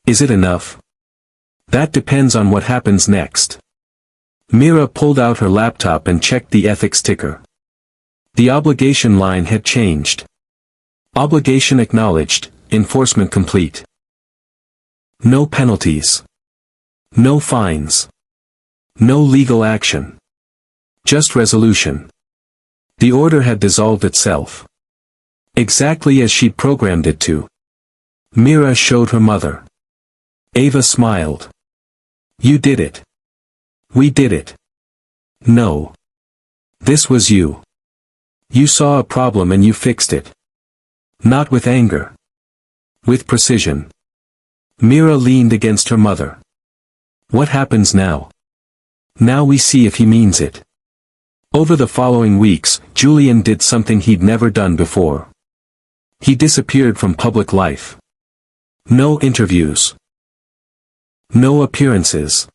Is it enough? That depends on what happens next. Mira pulled out her laptop and checked the ethics ticker. The obligation line had changed. Obligation acknowledged, enforcement complete. No penalties. No fines. No legal action. Just resolution. The order had dissolved itself. Exactly as she'd programmed it to. Mira showed her mother. Ava smiled. You did it. We did it. No. This was you. You saw a problem and you fixed it. Not with anger. With precision. Mira leaned against her mother. What happens now? Now we see if he means it. Over the following weeks, Julian did something he'd never done before. He disappeared from public life. No interviews. No appearances.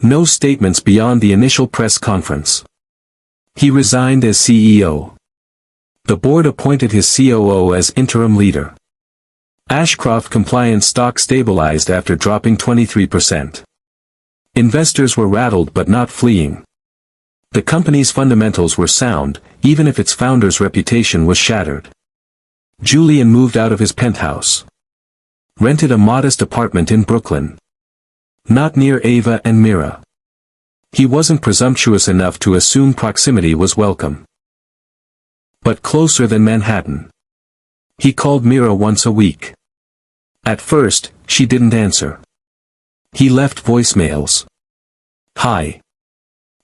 No statements beyond the initial press conference. He resigned as CEO. The board appointed his COO as interim leader. Ashcroft compliance stock stabilized after dropping 23%. Investors were rattled but not fleeing. The company's fundamentals were sound, even if its founder's reputation was shattered. Julian moved out of his penthouse. Rented a modest apartment in Brooklyn. Not near Ava and Mira. He wasn't presumptuous enough to assume proximity was welcome. But closer than Manhattan. He called Mira once a week. At first, she didn't answer. He left voicemails. Hi.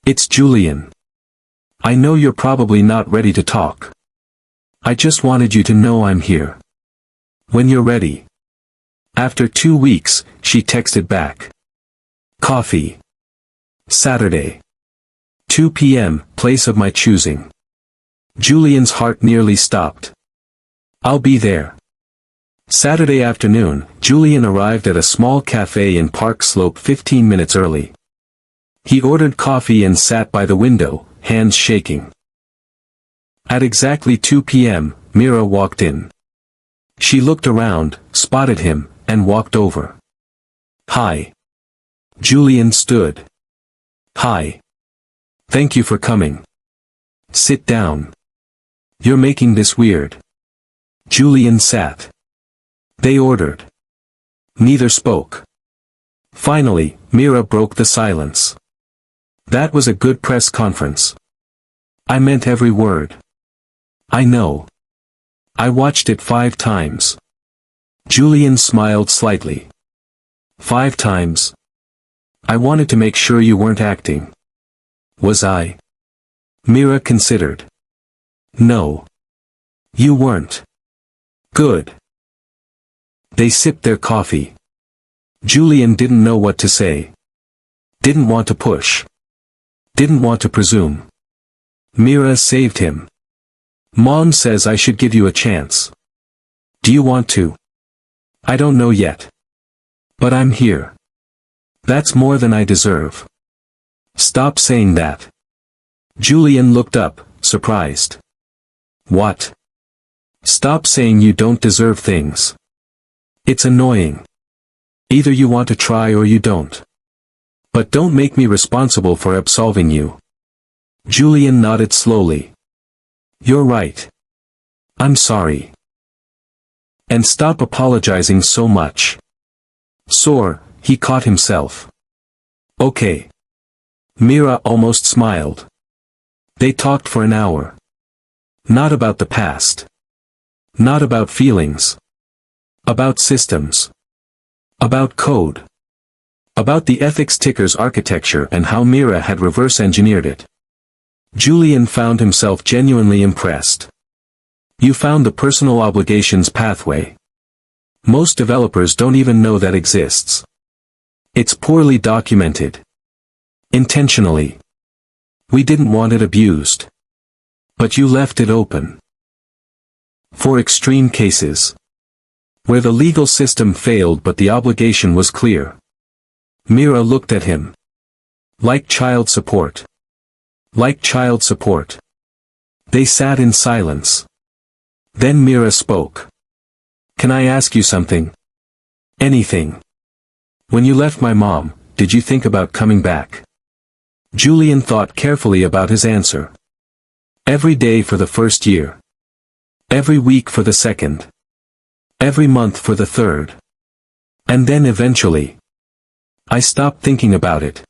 It's Julian. I know you're probably not ready to talk. I just wanted you to know I'm here. When you're ready. After 2 weeks, she texted back. Coffee. Saturday. 2 p.m., place of my choosing. Julian's heart nearly stopped. I'll be there. Saturday afternoon, Julian arrived at a small cafe in Park Slope 15 minutes early. He ordered coffee and sat by the window, hands shaking. At exactly 2 p.m., Mira walked in. She looked around, spotted him, and walked over. Hi. Julian stood. Hi. Thank you for coming. Sit down. You're making this weird. Julian sat. They ordered. Neither spoke. Finally, Mira broke the silence. That was a good press conference. I meant every word. I know. I watched it 5 times. Julian smiled slightly. 5 times. I wanted to make sure you weren't acting. Was I? Mira considered. No. You weren't. Good. They sipped their coffee. Julian didn't know what to say. Didn't want to push. Didn't want to presume. Mira saved him. Mom says I should give you a chance. Do you want to? I don't know yet. But I'm here. That's more than I deserve. Stop saying that. Julian looked up, surprised. What? Stop saying you don't deserve things. It's annoying. Either you want to try or you don't. But don't make me responsible for absolving you. Julian nodded slowly. You're right. I'm sorry. And stop apologizing so much. Sore, he caught himself. Okay. Mira almost smiled. They talked for an hour. Not about the past. Not about feelings. About systems. About code. About the ethics ticker's architecture and how Mira had reverse engineered it. Julian found himself genuinely impressed. You found the personal obligations pathway. Most developers don't even know that exists. It's poorly documented. Intentionally. We didn't want it abused. But you left it open. For extreme cases. Where the legal system failed but the obligation was clear. Mira looked at him. Like child support. Like child support. They sat in silence. Then Mira spoke. Can I ask you something? Anything. When you left my mom, did you think about coming back? Julian thought carefully about his answer. Every day for the first year. Every week for the second. Every month for the third. And then eventually. I stopped thinking about it.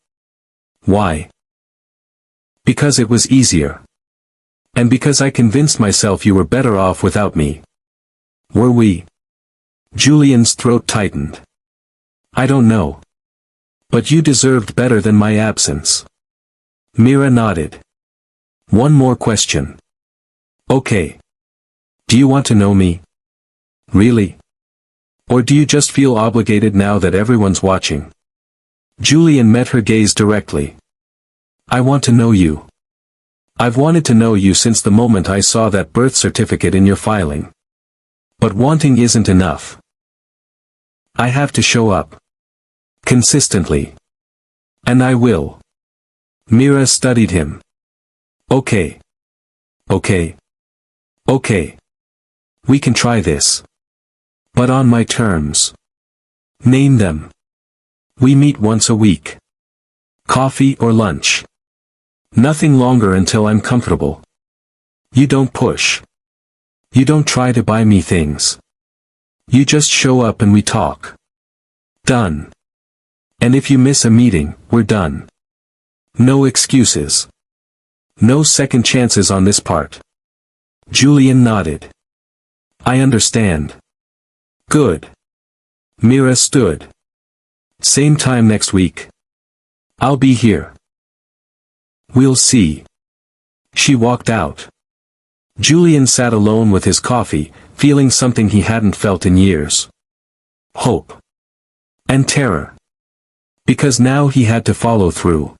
Why? Because it was easier. And because I convinced myself you were better off without me. Were we? Julian's throat tightened. I don't know. But you deserved better than my absence. Mira nodded. One more question. Okay. Do you want to know me? Really? Or do you just feel obligated now that everyone's watching? Julian met her gaze directly. I want to know you. I've wanted to know you since the moment I saw that birth certificate in your filing. But wanting isn't enough. I have to show up. Consistently. And I will. Mira studied him. Okay. Okay. Okay. We can try this. But on my terms. Name them. We meet once a week. Coffee or lunch. Nothing longer until I'm comfortable. You don't push. You don't try to buy me things. You just show up and we talk. Done. And if you miss a meeting, we're done. No excuses. No second chances on this part. Julian nodded. I understand. Good. Mira stood. Same time next week. I'll be here. We'll see. She walked out. Julian sat alone with his coffee, feeling something he hadn't felt in years. Hope. And terror. Because now he had to follow through.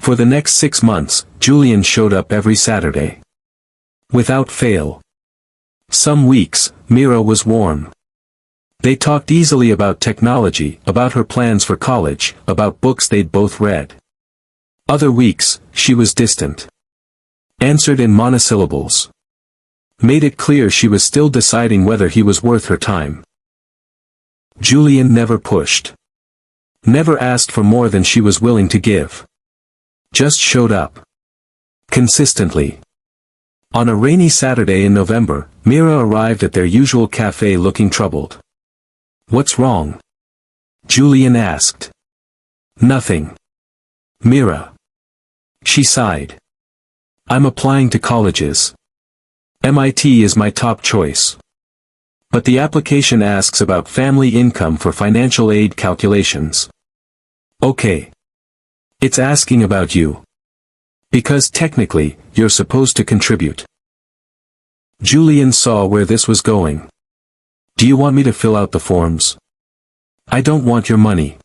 For the next 6 months, Julian showed up every Saturday. Without fail. Some weeks, Mira was warm. They talked easily about technology, about her plans for college, about books they'd both read. Other weeks, she was distant. Answered in monosyllables. Made it clear she was still deciding whether he was worth her time. Julian never pushed. Never asked for more than she was willing to give. Just showed up. Consistently. On a rainy Saturday in November, Mira arrived at their usual cafe looking troubled. "What's wrong?" Julian asked. "Nothing. Mira." She sighed. "I'm applying to colleges. MIT is my top choice. But the application asks about family income for financial aid calculations." "Okay. It's asking about you. Because technically, you're supposed to contribute." Julian saw where this was going. "Do you want me to fill out the forms?" "I don't want your money."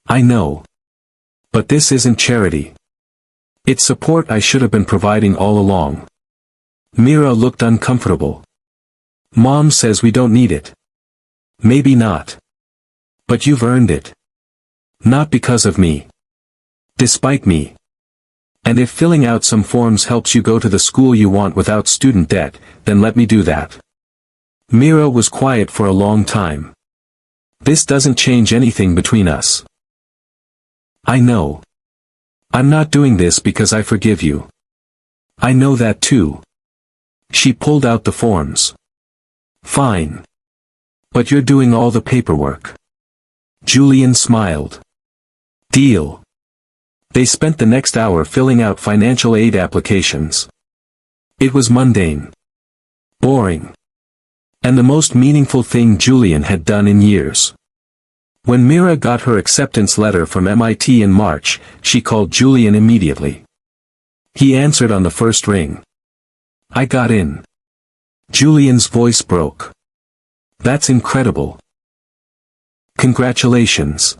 "I know. But this isn't charity. It's support I should have been providing all along." Mira looked uncomfortable. "Mom says we don't need it." "Maybe not. But you've earned it. Not because of me. Despite me. And if filling out some forms helps you go to the school you want without student debt, then let me do that." Mira was quiet for a long time. "This doesn't change anything between us." "I know. I'm not doing this because I forgive you. I know that too." She pulled out the forms. "Fine. But you're doing all the paperwork." Julian smiled. "Deal." They spent the next hour filling out financial aid applications. It was mundane. Boring. And the most meaningful thing Julian had done in years. When Mira got her acceptance letter from MIT in March, she called Julian immediately. He answered on the first ring. "I got in." Julian's voice broke. "That's incredible. Congratulations.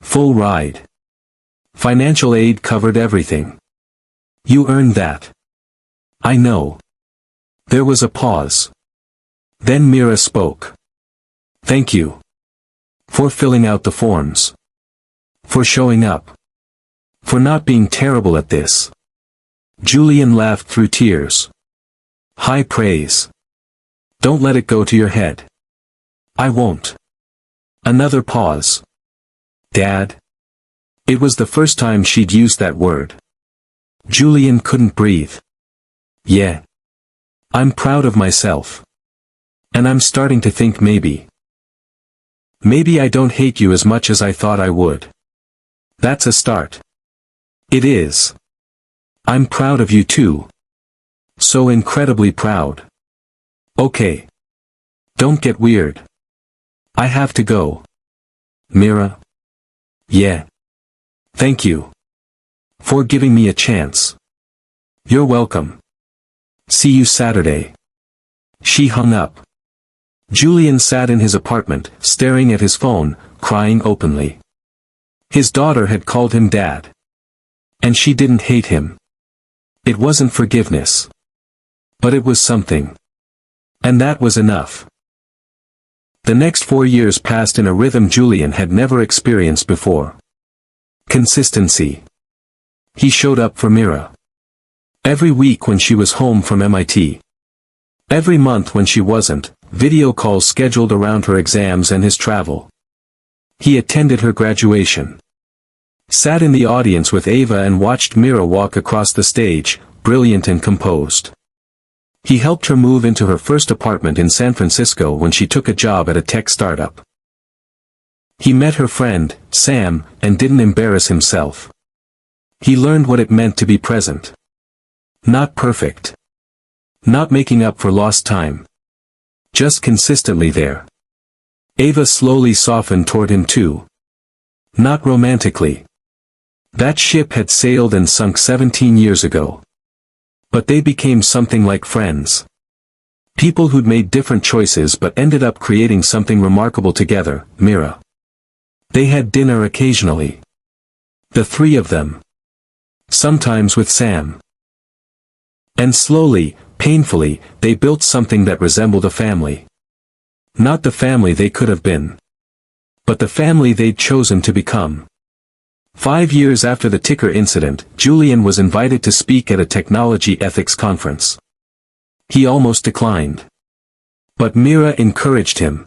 Full ride. Financial aid covered everything. You earned that." "I know." There was a pause. Then Mira spoke. "Thank you. For filling out the forms. For showing up. For not being terrible at this." Julian laughed through tears. "High praise. Don't let it go to your head." "I won't." Another pause. "Dad?" It was the first time she'd used that word. Julian couldn't breathe. "Yeah. I'm proud of myself. And I'm starting to think maybe I don't hate you as much as I thought I would." "That's a start." "It is. I'm proud of you too. So incredibly proud." "Okay. Don't get weird. I have to go." "Mira?" "Yeah. Thank you. For giving me a chance." "You're welcome. See you Saturday." She hung up. Julian sat in his apartment, staring at his phone, crying openly. His daughter had called him dad. And she didn't hate him. It wasn't forgiveness. But it was something. And that was enough. The next 4 years passed in a rhythm Julian had never experienced before. Consistency. He showed up for Mira. Every week when she was home from MIT. Every month when she wasn't, video calls scheduled around her exams and his travel. He attended her graduation. Sat in the audience with Ava and watched Mira walk across the stage, brilliant and composed. He helped her move into her first apartment in San Francisco when she took a job at a tech startup. He met her friend, Sam, and didn't embarrass himself. He learned what it meant to be present. Not perfect. Not making up for lost time. Just consistently there. Ava slowly softened toward him too. Not romantically. That ship had sailed and sunk 17 years ago. But they became something like friends. People who'd made different choices but ended up creating something remarkable together, Mira. They had dinner occasionally. The three of them. Sometimes with Sam. And slowly, painfully, they built something that resembled a family. Not the family they could have been. But the family they'd chosen to become. 5 years after the ticker incident, Julian was invited to speak at a technology ethics conference. He almost declined. But Mira encouraged him.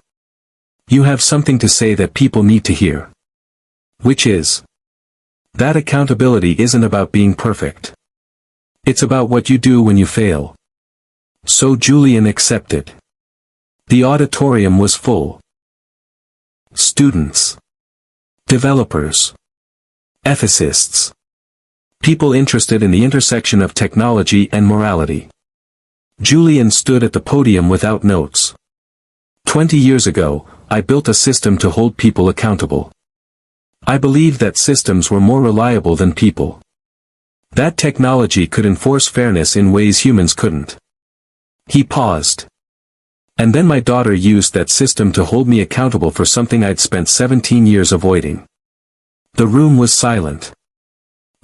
You have something to say that people need to hear. Which is that accountability isn't about being perfect. It's about what you do when you fail. So Julian accepted. The auditorium was full. Students, developers, ethicists, people interested in the intersection of technology and morality. Julian stood at the podium without notes. 20 years ago, I built a system to hold people accountable. I believed that systems were more reliable than people. That technology could enforce fairness in ways humans couldn't. He paused. And then my daughter used that system to hold me accountable for something I'd spent 17 years avoiding. The room was silent.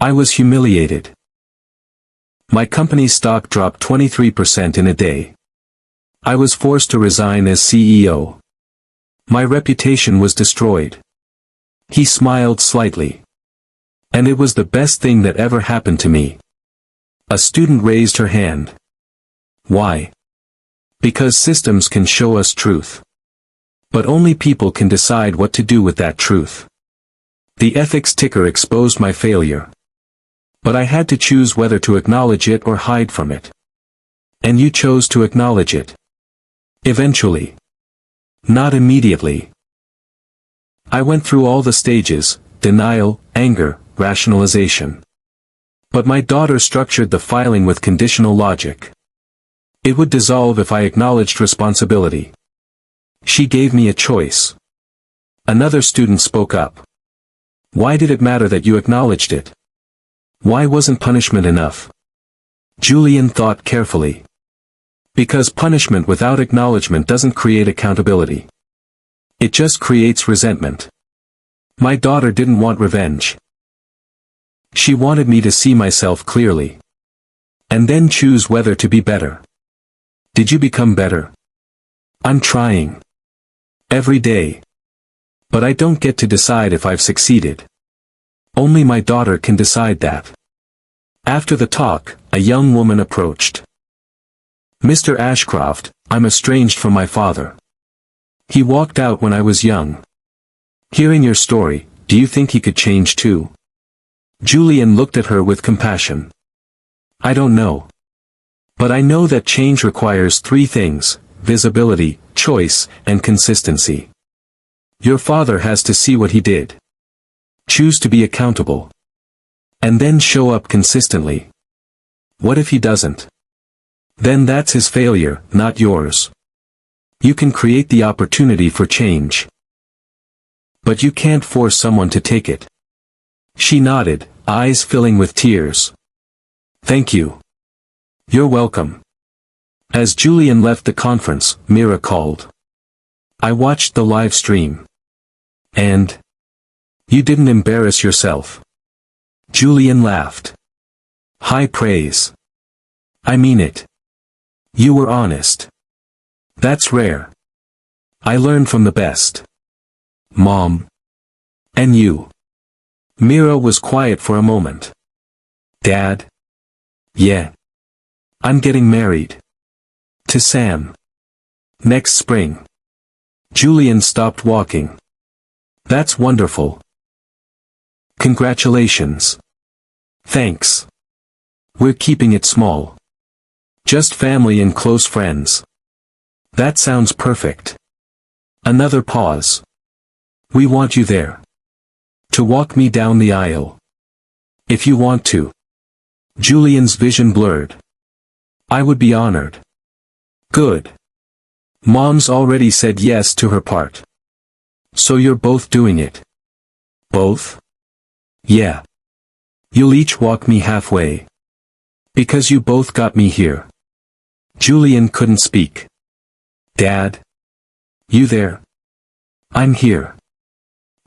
I was humiliated. My company's stock dropped 23% in a day. I was forced to resign as CEO. My reputation was destroyed. He smiled slightly. And it was the best thing that ever happened to me. A student raised her hand. Why? Because systems can show us truth. But only people can decide what to do with that truth. The ethics ticker exposed my failure. But I had to choose whether to acknowledge it or hide from it. And you chose to acknowledge it. Eventually. Not immediately. I went through all the stages: denial, anger, rationalization. But my daughter structured the filing with conditional logic. It would dissolve if I acknowledged responsibility. She gave me a choice. Another student spoke up. Why did it matter that you acknowledged it? Why wasn't punishment enough? Julian thought carefully. Because punishment without acknowledgement doesn't create accountability. It just creates resentment. My daughter didn't want revenge. She wanted me to see myself clearly. And then choose whether to be better. Did you become better? I'm trying. Every day. But I don't get to decide if I've succeeded. Only my daughter can decide that. After the talk, a young woman approached. Mr. Ashcroft, I'm estranged from my father. He walked out when I was young. Hearing your story, do you think he could change too? Julian looked at her with compassion. I don't know. But I know that change requires 3 things: visibility, choice, and consistency. Your father has to see what he did. Choose to be accountable. And then show up consistently. What if he doesn't? Then that's his failure, not yours. You can create the opportunity for change. But you can't force someone to take it. She nodded, eyes filling with tears. Thank you. You're welcome. As Julian left the conference, Mira called. I watched the live stream. And? You didn't embarrass yourself. Julian laughed. High praise. I mean it. You were honest. That's rare. I learned from the best. Mom. And you. Mira was quiet for a moment. Dad? Yeah. I'm getting married. To Sam. Next spring. Julian stopped walking. That's wonderful. Congratulations. Thanks. We're keeping it small. Just family and close friends. That sounds perfect. Another pause. We want you there. To walk me down the aisle. If you want to. Julian's vision blurred. I would be honored. Good. Mom's already said yes to her part. So you're both doing it. Both? Yeah. You'll each walk me halfway. Because you both got me here. Julian couldn't speak. Dad? You there? I'm here.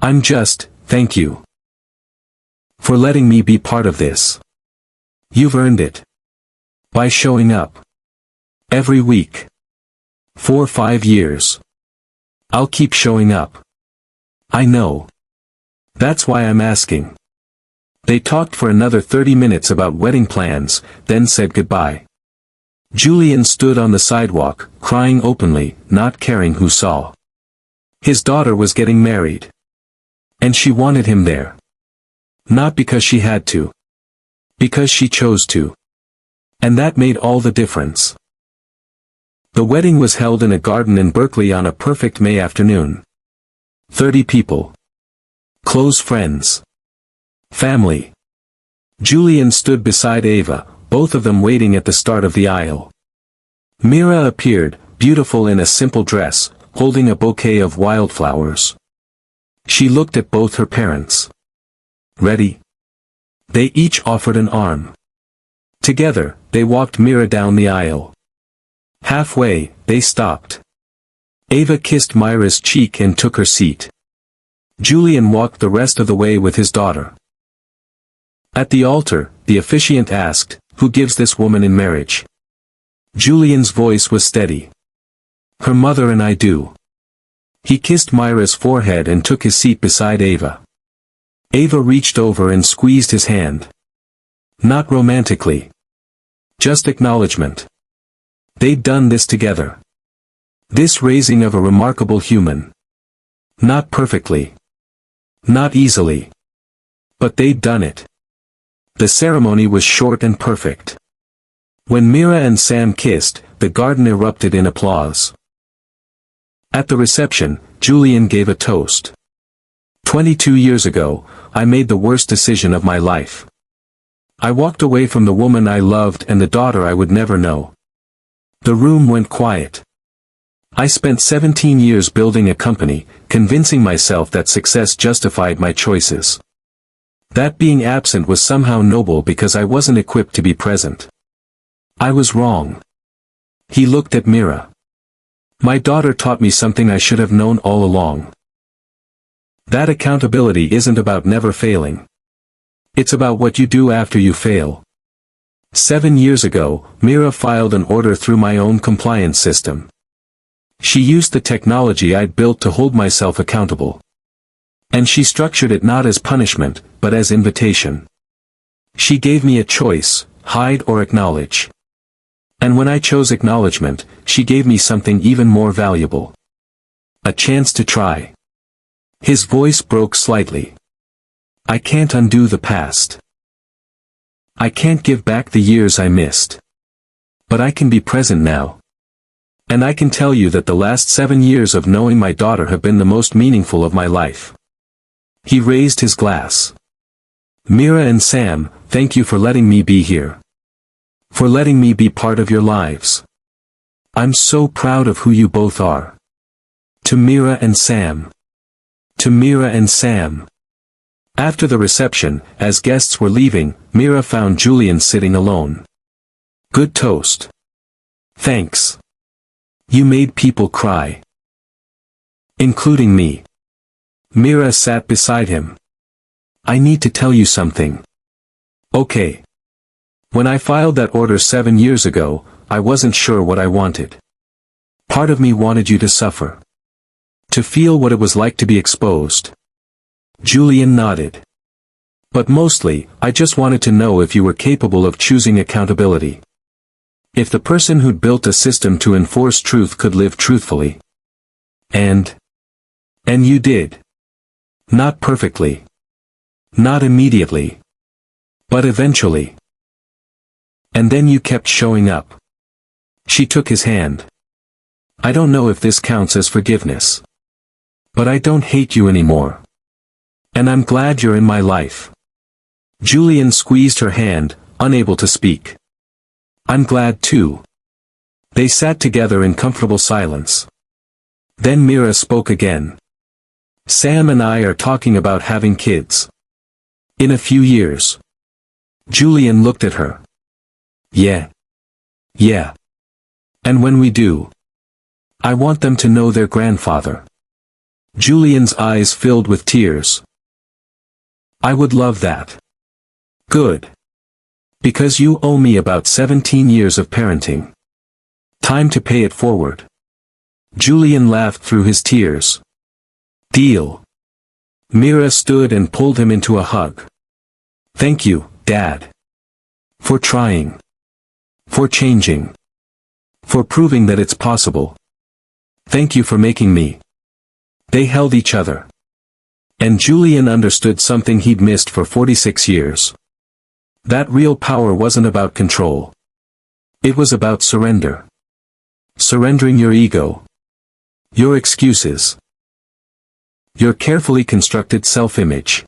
I'm just, thank you. For letting me be part of this. You've earned it. By showing up. Every week. For 5 years. I'll keep showing up. I know. That's why I'm asking. They talked for another 30 minutes about wedding plans, then said goodbye. Julian stood on the sidewalk, crying openly, not caring who saw. His daughter was getting married. And she wanted him there. Not because she had to. Because she chose to. And that made all the difference. The wedding was held in a garden in Berkeley on a perfect May afternoon. 30 people. Close friends. Family. Julian stood beside Ava, both of them waiting at the start of the aisle. Mira appeared, beautiful in a simple dress, holding a bouquet of wildflowers. She looked at both her parents. Ready? They each offered an arm. Together, they walked Mira down the aisle. Halfway, they stopped. Ava kissed Myra's cheek and took her seat. Julian walked the rest of the way with his daughter. At the altar, the officiant asked, "Who gives this woman in marriage?" Julian's voice was steady. "Her mother and I do." He kissed Myra's forehead and took his seat beside Ava. Ava reached over and squeezed his hand. Not romantically. Just acknowledgement. They'd done this together. This raising of a remarkable human. Not perfectly. Not easily. But they'd done it. The ceremony was short and perfect. When Mira and Sam kissed, the garden erupted in applause. At the reception, Julian gave a toast. 22 years ago, I made the worst decision of my life. I walked away from the woman I loved and the daughter I would never know. The room went quiet. I spent 17 years building a company, convincing myself that success justified my choices. That being absent was somehow noble because I wasn't equipped to be present. I was wrong. He looked at Mira. My daughter taught me something I should have known all along. That accountability isn't about never failing. It's about what you do after you fail. 7 years ago, Mira filed an order through my own compliance system. She used the technology I'd built to hold myself accountable. And she structured it not as punishment, but as invitation. She gave me a choice, hide or acknowledge. And when I chose acknowledgement, she gave me something even more valuable. A chance to try. His voice broke slightly. I can't undo the past. I can't give back the years I missed. But I can be present now. And I can tell you that the last 7 years of knowing my daughter have been the most meaningful of my life. He raised his glass. Mira and Sam, thank you for letting me be here. For letting me be part of your lives. I'm so proud of who you both are. To Mira and Sam. To Mira and Sam. After the reception, as guests were leaving, Mira found Julian sitting alone. Good toast. Thanks. You made people cry. Including me. Mira sat beside him. I need to tell you something. Okay. When I filed that order 7 years ago, I wasn't sure what I wanted. Part of me wanted you to suffer. To feel what it was like to be exposed. Julian nodded. But mostly, I just wanted to know if you were capable of choosing accountability. If the person who'd built a system to enforce truth could live truthfully. And you did. Not perfectly. Not immediately. But eventually. And then you kept showing up. She took his hand. I don't know if this counts as forgiveness. But I don't hate you anymore. And I'm glad you're in my life. Julian squeezed her hand, unable to speak. I'm glad too. They sat together in comfortable silence. Then Mira spoke again. Sam and I are talking about having kids. In a few years. Julian looked at her. Yeah. Yeah. And when we do, I want them to know their grandfather. Julian's eyes filled with tears. I would love that. Good. Because you owe me about 17 years of parenting. Time to pay it forward. Julian laughed through his tears. Deal. Mira stood and pulled him into a hug. Thank you, Dad. For trying. For changing. For proving that it's possible. Thank you for making me. They held each other. And Julian understood something he'd missed for 46 years. That real power wasn't about control. It was about surrender. Surrendering your ego. Your excuses. Your carefully constructed self-image.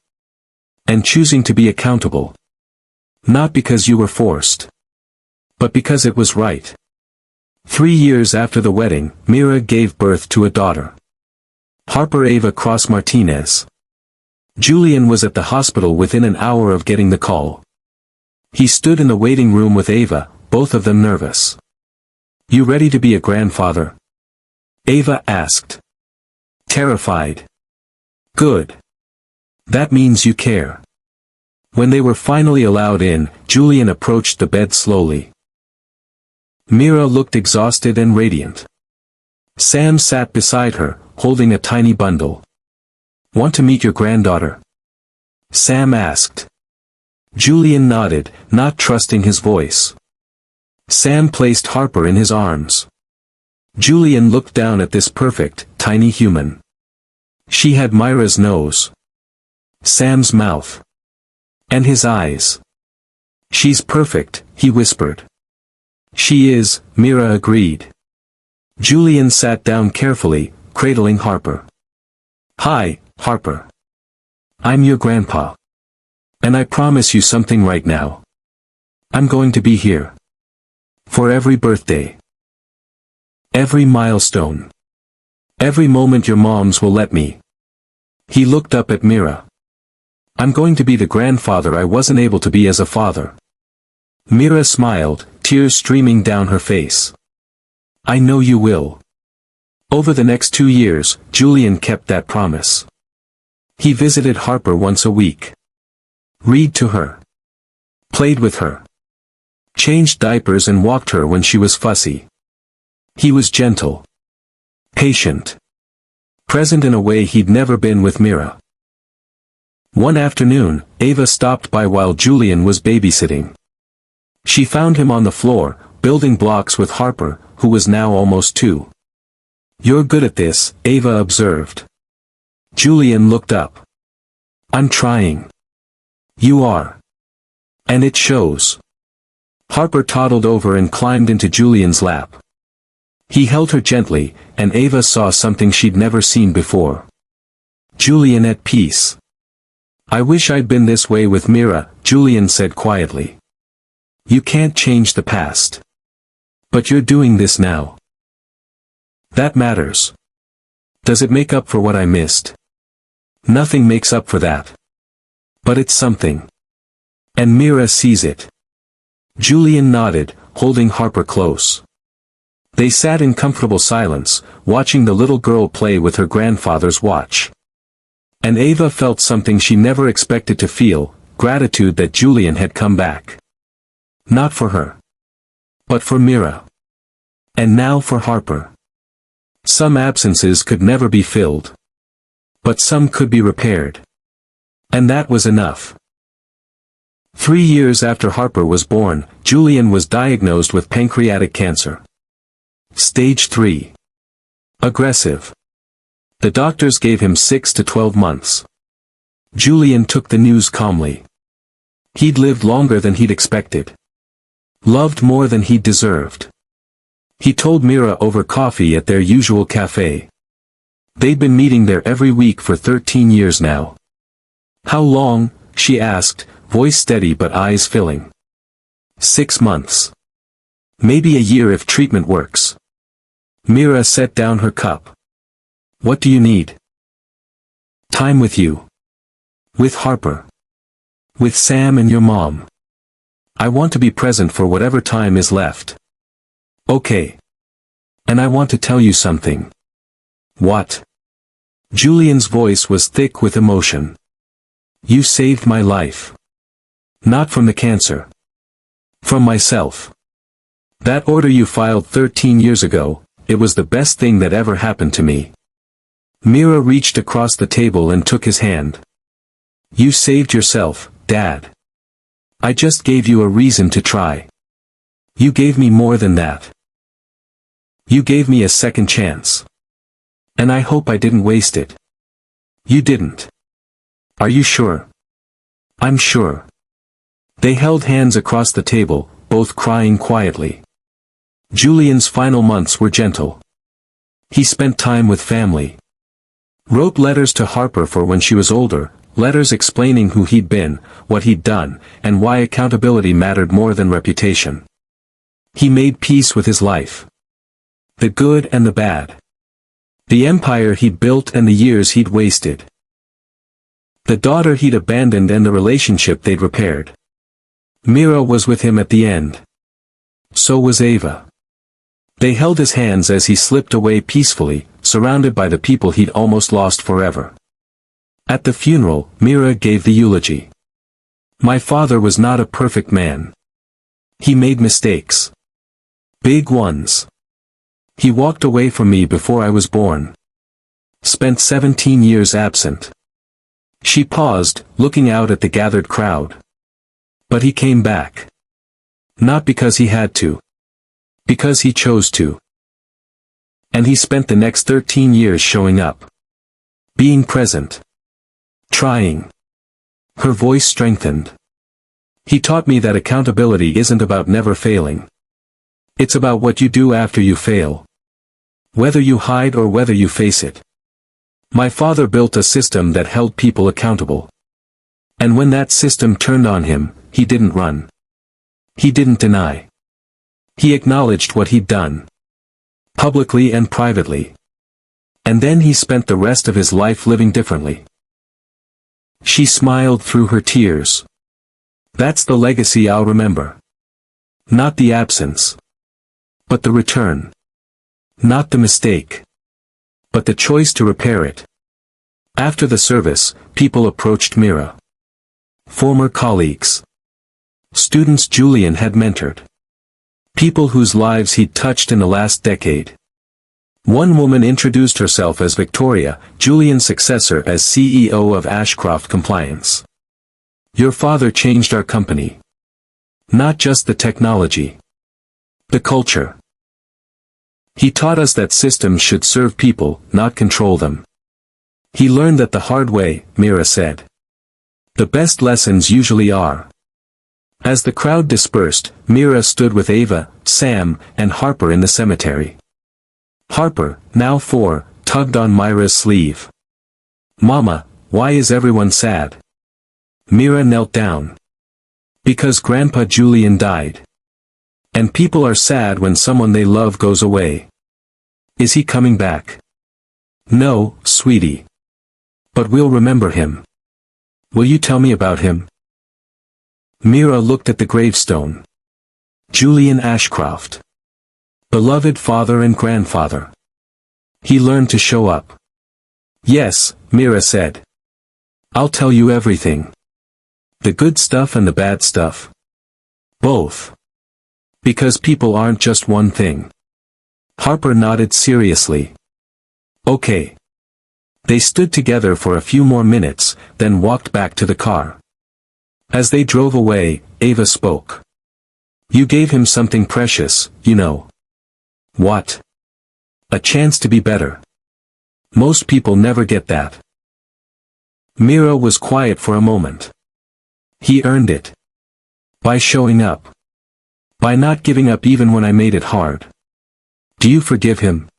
And choosing to be accountable. Not because you were forced. But because it was right. 3 years after the wedding, Mira gave birth to a daughter. Harper Ava Cross Martinez. Julian was at the hospital within an hour of getting the call. He stood in the waiting room with Ava, both of them nervous. "You ready to be a grandfather?" Ava asked. Terrified. "Good. That means you care." When they were finally allowed in, Julian approached the bed slowly. Mira looked exhausted and radiant. Sam sat beside her, holding a tiny bundle. "Want to meet your granddaughter?" Sam asked. Julian nodded, not trusting his voice. Sam placed Harper in his arms. Julian looked down at this perfect, tiny human. She had Myra's nose. Sam's mouth. And his eyes. "She's perfect," he whispered. "She is," Mira agreed. Julian sat down carefully, cradling Harper. "Hi, Harper. I'm your grandpa. And I promise you something right now. I'm going to be here. For every birthday. Every milestone. Every moment your moms will let me." He looked up at Mira. "I'm going to be the grandfather I wasn't able to be as a father." Mira smiled, tears streaming down her face. "I know you will." Over the next 2 years, Julian kept that promise. He visited Harper once a week. Read to her. Played with her. Changed diapers and walked her when she was fussy. He was gentle. Patient. Present in a way he'd never been with Mira. One afternoon, Ava stopped by while Julian was babysitting. She found him on the floor, building blocks with Harper, who was now almost 2. "You're good at this," Ava observed. Julian looked up. "I'm trying." "You are. And it shows." Harper toddled over and climbed into Julian's lap. He held her gently, and Ava saw something she'd never seen before. Julian at peace. "I wish I'd been this way with Mira," Julian said quietly. "You can't change the past. But you're doing this now. That matters. Does it make up for what I missed?" "Nothing makes up for that. But it's something. And Mira sees it." Julian nodded, holding Harper close. They sat in comfortable silence, watching the little girl play with her grandfather's watch. And Ava felt something she never expected to feel, gratitude that Julian had come back. Not for her. But for Mira. And now for Harper. Some absences could never be filled. But some could be repaired. And that was enough. 3 years after Harper was born, Julian was diagnosed with pancreatic cancer. Stage 3. Aggressive. The doctors gave him 6 to 12 months. Julian took the news calmly. He'd lived longer than he'd expected. Loved more than he'd deserved. He told Mira over coffee at their usual cafe. They'd been meeting there every week for 13 years now. "How long?" she asked, voice steady but eyes filling. 6 months. Maybe a year if treatment works. Mira set down her cup. "What do you need?" "Time with you. With Harper. With Sam and your mom. I want to be present for whatever time is left." "Okay. And I want to tell you something." "What?" Julian's voice was thick with emotion. "You saved my life. Not from the cancer. From myself. That order you filed 13 years ago, it was the best thing that ever happened to me." Mira reached across the table and took his hand. "You saved yourself, Dad. I just gave you a reason to try. You gave me more than that. You gave me a second chance. And I hope I didn't waste it." "You didn't. Are you sure? I'm sure. They held hands across the table, both crying quietly. Julian's final months were gentle. He spent time with family. Wrote letters to Harper for when she was older, letters explaining who he'd been, what he'd done, and why accountability mattered more than reputation. He made peace with his life. The good and the bad. The empire he'd built and the years he'd wasted. The daughter he'd abandoned and the relationship they'd repaired. Mira was with him at the end. So was Ava. They held his hands as he slipped away peacefully, surrounded by the people he'd almost lost forever. At the funeral, Mira gave the eulogy. My father was not a perfect man. He made mistakes. Big ones. He walked away from me before I was born. Spent 17 years absent. She paused, looking out at the gathered crowd. But he came back. Not because he had to. Because he chose to. And he spent the next 13 years showing up. Being present. Trying. Her voice strengthened. He taught me that accountability isn't about never failing. It's about what you do after you fail. Whether you hide or whether you face it. My father built a system that held people accountable. And when that system turned on him, he didn't run. He didn't deny. He acknowledged what he'd done. Publicly and privately. And then he spent the rest of his life living differently. She smiled through her tears. That's the legacy I'll remember. Not the absence. But the return. Not the mistake. But the choice to repair it. After the service, people approached Mira. Former colleagues. Students Julian had mentored. People whose lives he'd touched in the last decade. One woman introduced herself as Victoria, Julian's successor as CEO of Ashcroft Compliance. Your father changed our company. Not just the technology. The culture. He taught us that systems should serve people, not control them. He learned that the hard way, Mira said. The best lessons usually are. As the crowd dispersed, Mira stood with Ava, Sam, and Harper in the cemetery. Harper, now 4, tugged on Myra's sleeve. Mama, why is everyone sad? Mira knelt down. Because Grandpa Julian died. And people are sad when someone they love goes away. Is he coming back? No, sweetie. But we'll remember him. Will you tell me about him? Mira looked at the gravestone. Julian Ashcroft. Beloved father and grandfather. He learned to show up. Yes, Mira said. I'll tell you everything. The good stuff and the bad stuff. Both. Because people aren't just one thing. Harper nodded seriously. Okay. They stood together for a few more minutes, then walked back to the car. As they drove away, Ava spoke. You gave him something precious, you know. What? A chance to be better. Most people never get that. Mira was quiet for a moment. He earned it. By showing up. By not giving up even when I made it hard. Do you forgive him?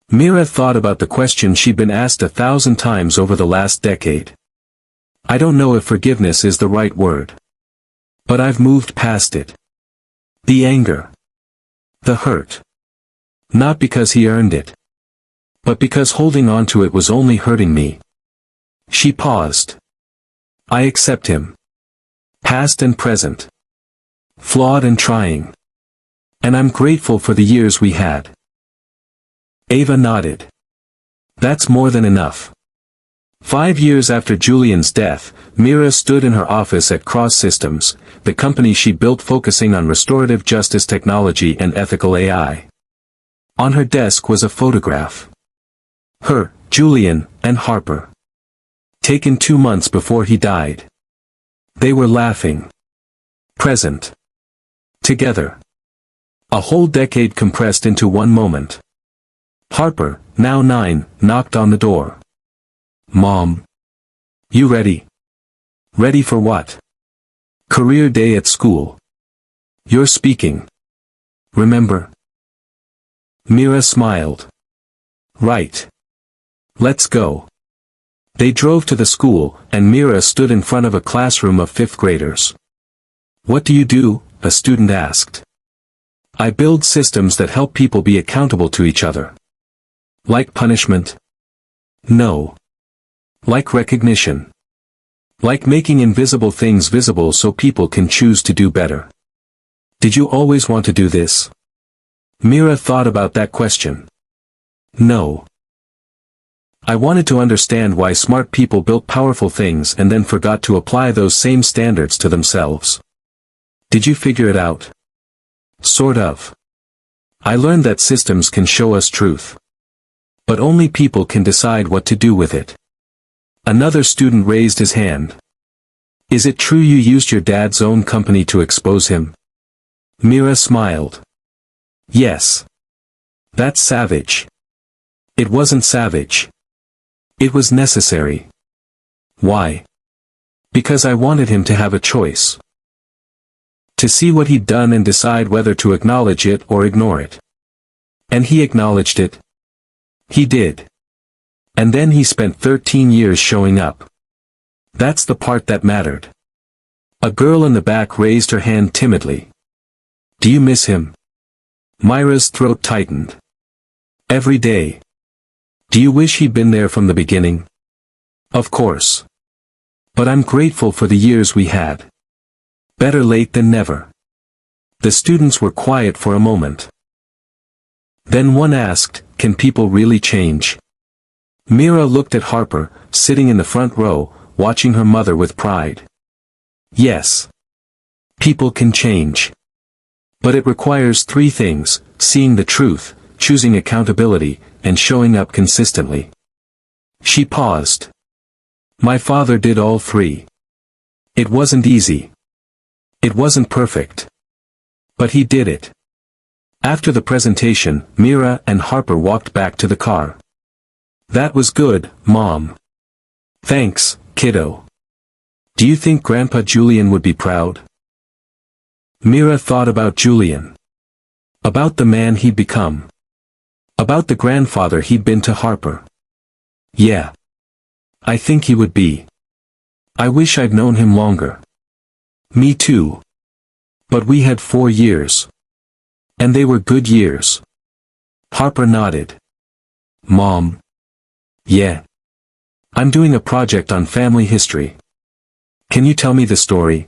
Mira thought about the question she'd been asked 1,000 times over the last decade. I don't know if forgiveness is the right word. But I've moved past it. The anger. The hurt. Not because he earned it. But because holding on to it was only hurting me. She paused. I accept him. Past and present. Flawed and trying. And I'm grateful for the years we had. Ava nodded. That's more than enough. 5 years after Julian's death, Mira stood in her office at Cross Systems, the company she built focusing on restorative justice technology and ethical AI. On her desk was a photograph. Her, Julian, and Harper. Taken 2 months before he died. They were laughing. Present. Together. A whole decade compressed into one moment. Harper, now 9, knocked on the door. Mom. You ready? Ready for what? Career day at school. You're speaking. Remember? Mira smiled. Right. Let's go. They drove to the school, and Mira stood in front of a classroom of fifth graders. What do you do? A student asked. I build systems that help people be accountable to each other. Like punishment? No. Like recognition. Like making invisible things visible so people can choose to do better. Did you always want to do this? Mira thought about that question. No. I wanted to understand why smart people built powerful things and then forgot to apply those same standards to themselves. Did you figure it out? Sort of. I learned that systems can show us truth. But only people can decide what to do with it. Another student raised his hand. Is it true you used your dad's own company to expose him? Mira smiled. Yes. That's savage. It wasn't savage. It was necessary. Why? Because I wanted him to have a choice. To see what he'd done and decide whether to acknowledge it or ignore it. And he acknowledged it. He did. And then he spent 13 years showing up. That's the part that mattered. A girl in the back raised her hand timidly. Do you miss him? Myra's throat tightened. Every day. Do you wish he'd been there from the beginning? Of course. But I'm grateful for the years we had. Better late than never. The students were quiet for a moment. Then one asked, can people really change? Mira looked at Harper, sitting in the front row, watching her mother with pride. Yes. People can change. But it requires three things: seeing the truth, choosing accountability, and showing up consistently. She paused. My father did all three. It wasn't easy. It wasn't perfect. But he did it. After the presentation, Mira and Harper walked back to the car. That was good, Mom. Thanks, kiddo. Do you think Grandpa Julian would be proud? Mira thought about Julian. About the man he'd become. About the grandfather he'd been to Harper. Yeah. I think he would be. I wish I'd known him longer. Me too. But we had 4 years. And they were good years. Harper nodded. Mom. Yeah. I'm doing a project on family history. Can you tell me the story?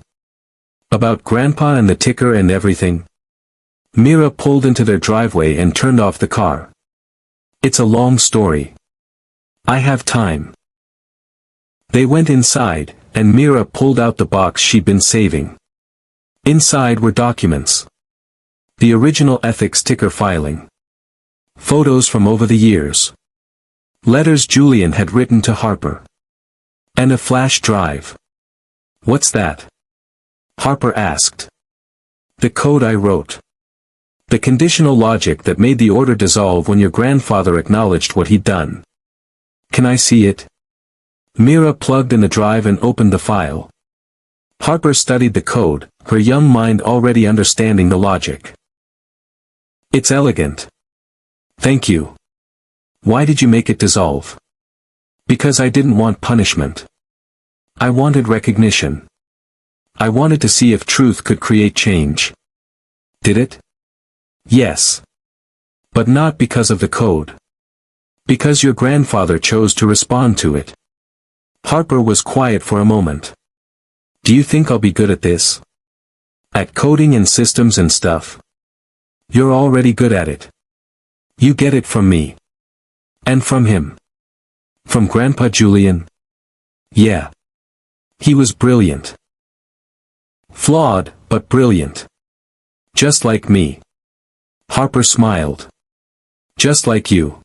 About Grandpa and the ticker and everything? Mira pulled into their driveway and turned off the car. It's a long story. I have time. They went inside, and Mira pulled out the box she'd been saving. Inside were documents. The original ethics ticker filing. Photos from over the years. Letters Julian had written to Harper. And a flash drive. What's that? Harper asked. The code I wrote. The conditional logic that made the order dissolve when your grandfather acknowledged what he'd done. Can I see it? Mira plugged in the drive and opened the file. Harper studied the code, her young mind already understanding the logic. It's elegant. Thank you. Why did you make it dissolve? Because I didn't want punishment. I wanted recognition. I wanted to see if truth could create change. Did it? Yes. But not because of the code. Because your grandfather chose to respond to it. Harper was quiet for a moment. Do you think I'll be good at this? At coding and systems and stuff? You're already good at it. You get it from me. And from him. From Grandpa Julian? Yeah. He was brilliant. Flawed, but brilliant. Just like me. Harper smiled. Just like you.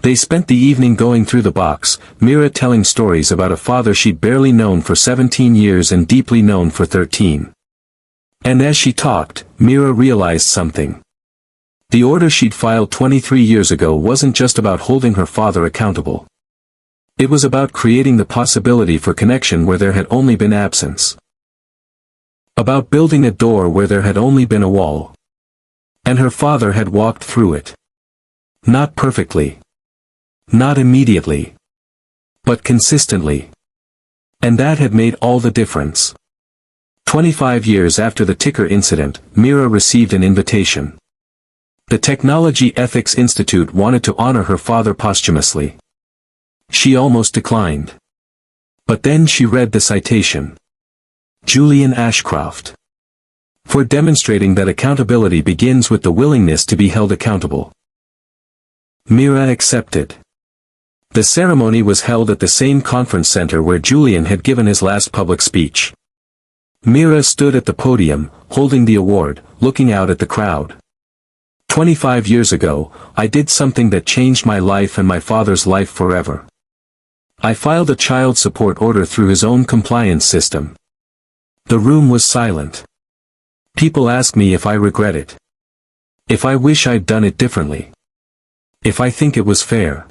They spent the evening going through the box, Mira telling stories about a father she'd barely known for 17 years and deeply known for 13. And as she talked, Mira realized something. The order she'd filed 23 years ago wasn't just about holding her father accountable. It was about creating the possibility for connection where there had only been absence. About building a door where there had only been a wall. And her father had walked through it. Not perfectly. Not immediately. But consistently. And that had made all the difference. 25 years after the ticker incident, Mira received an invitation. The Technology Ethics Institute wanted to honor her father posthumously. She almost declined. But then she read the citation. Julian Ashcroft. For demonstrating that accountability begins with the willingness to be held accountable. Mira accepted. The ceremony was held at the same conference center where Julian had given his last public speech. Mira stood at the podium, holding the award, looking out at the crowd. 25 years ago, I did something that changed my life and my father's life forever. I filed a child support order through his own compliance system. The room was silent. People ask me if I regret it. If I wish I'd done it differently. If I think it was fair.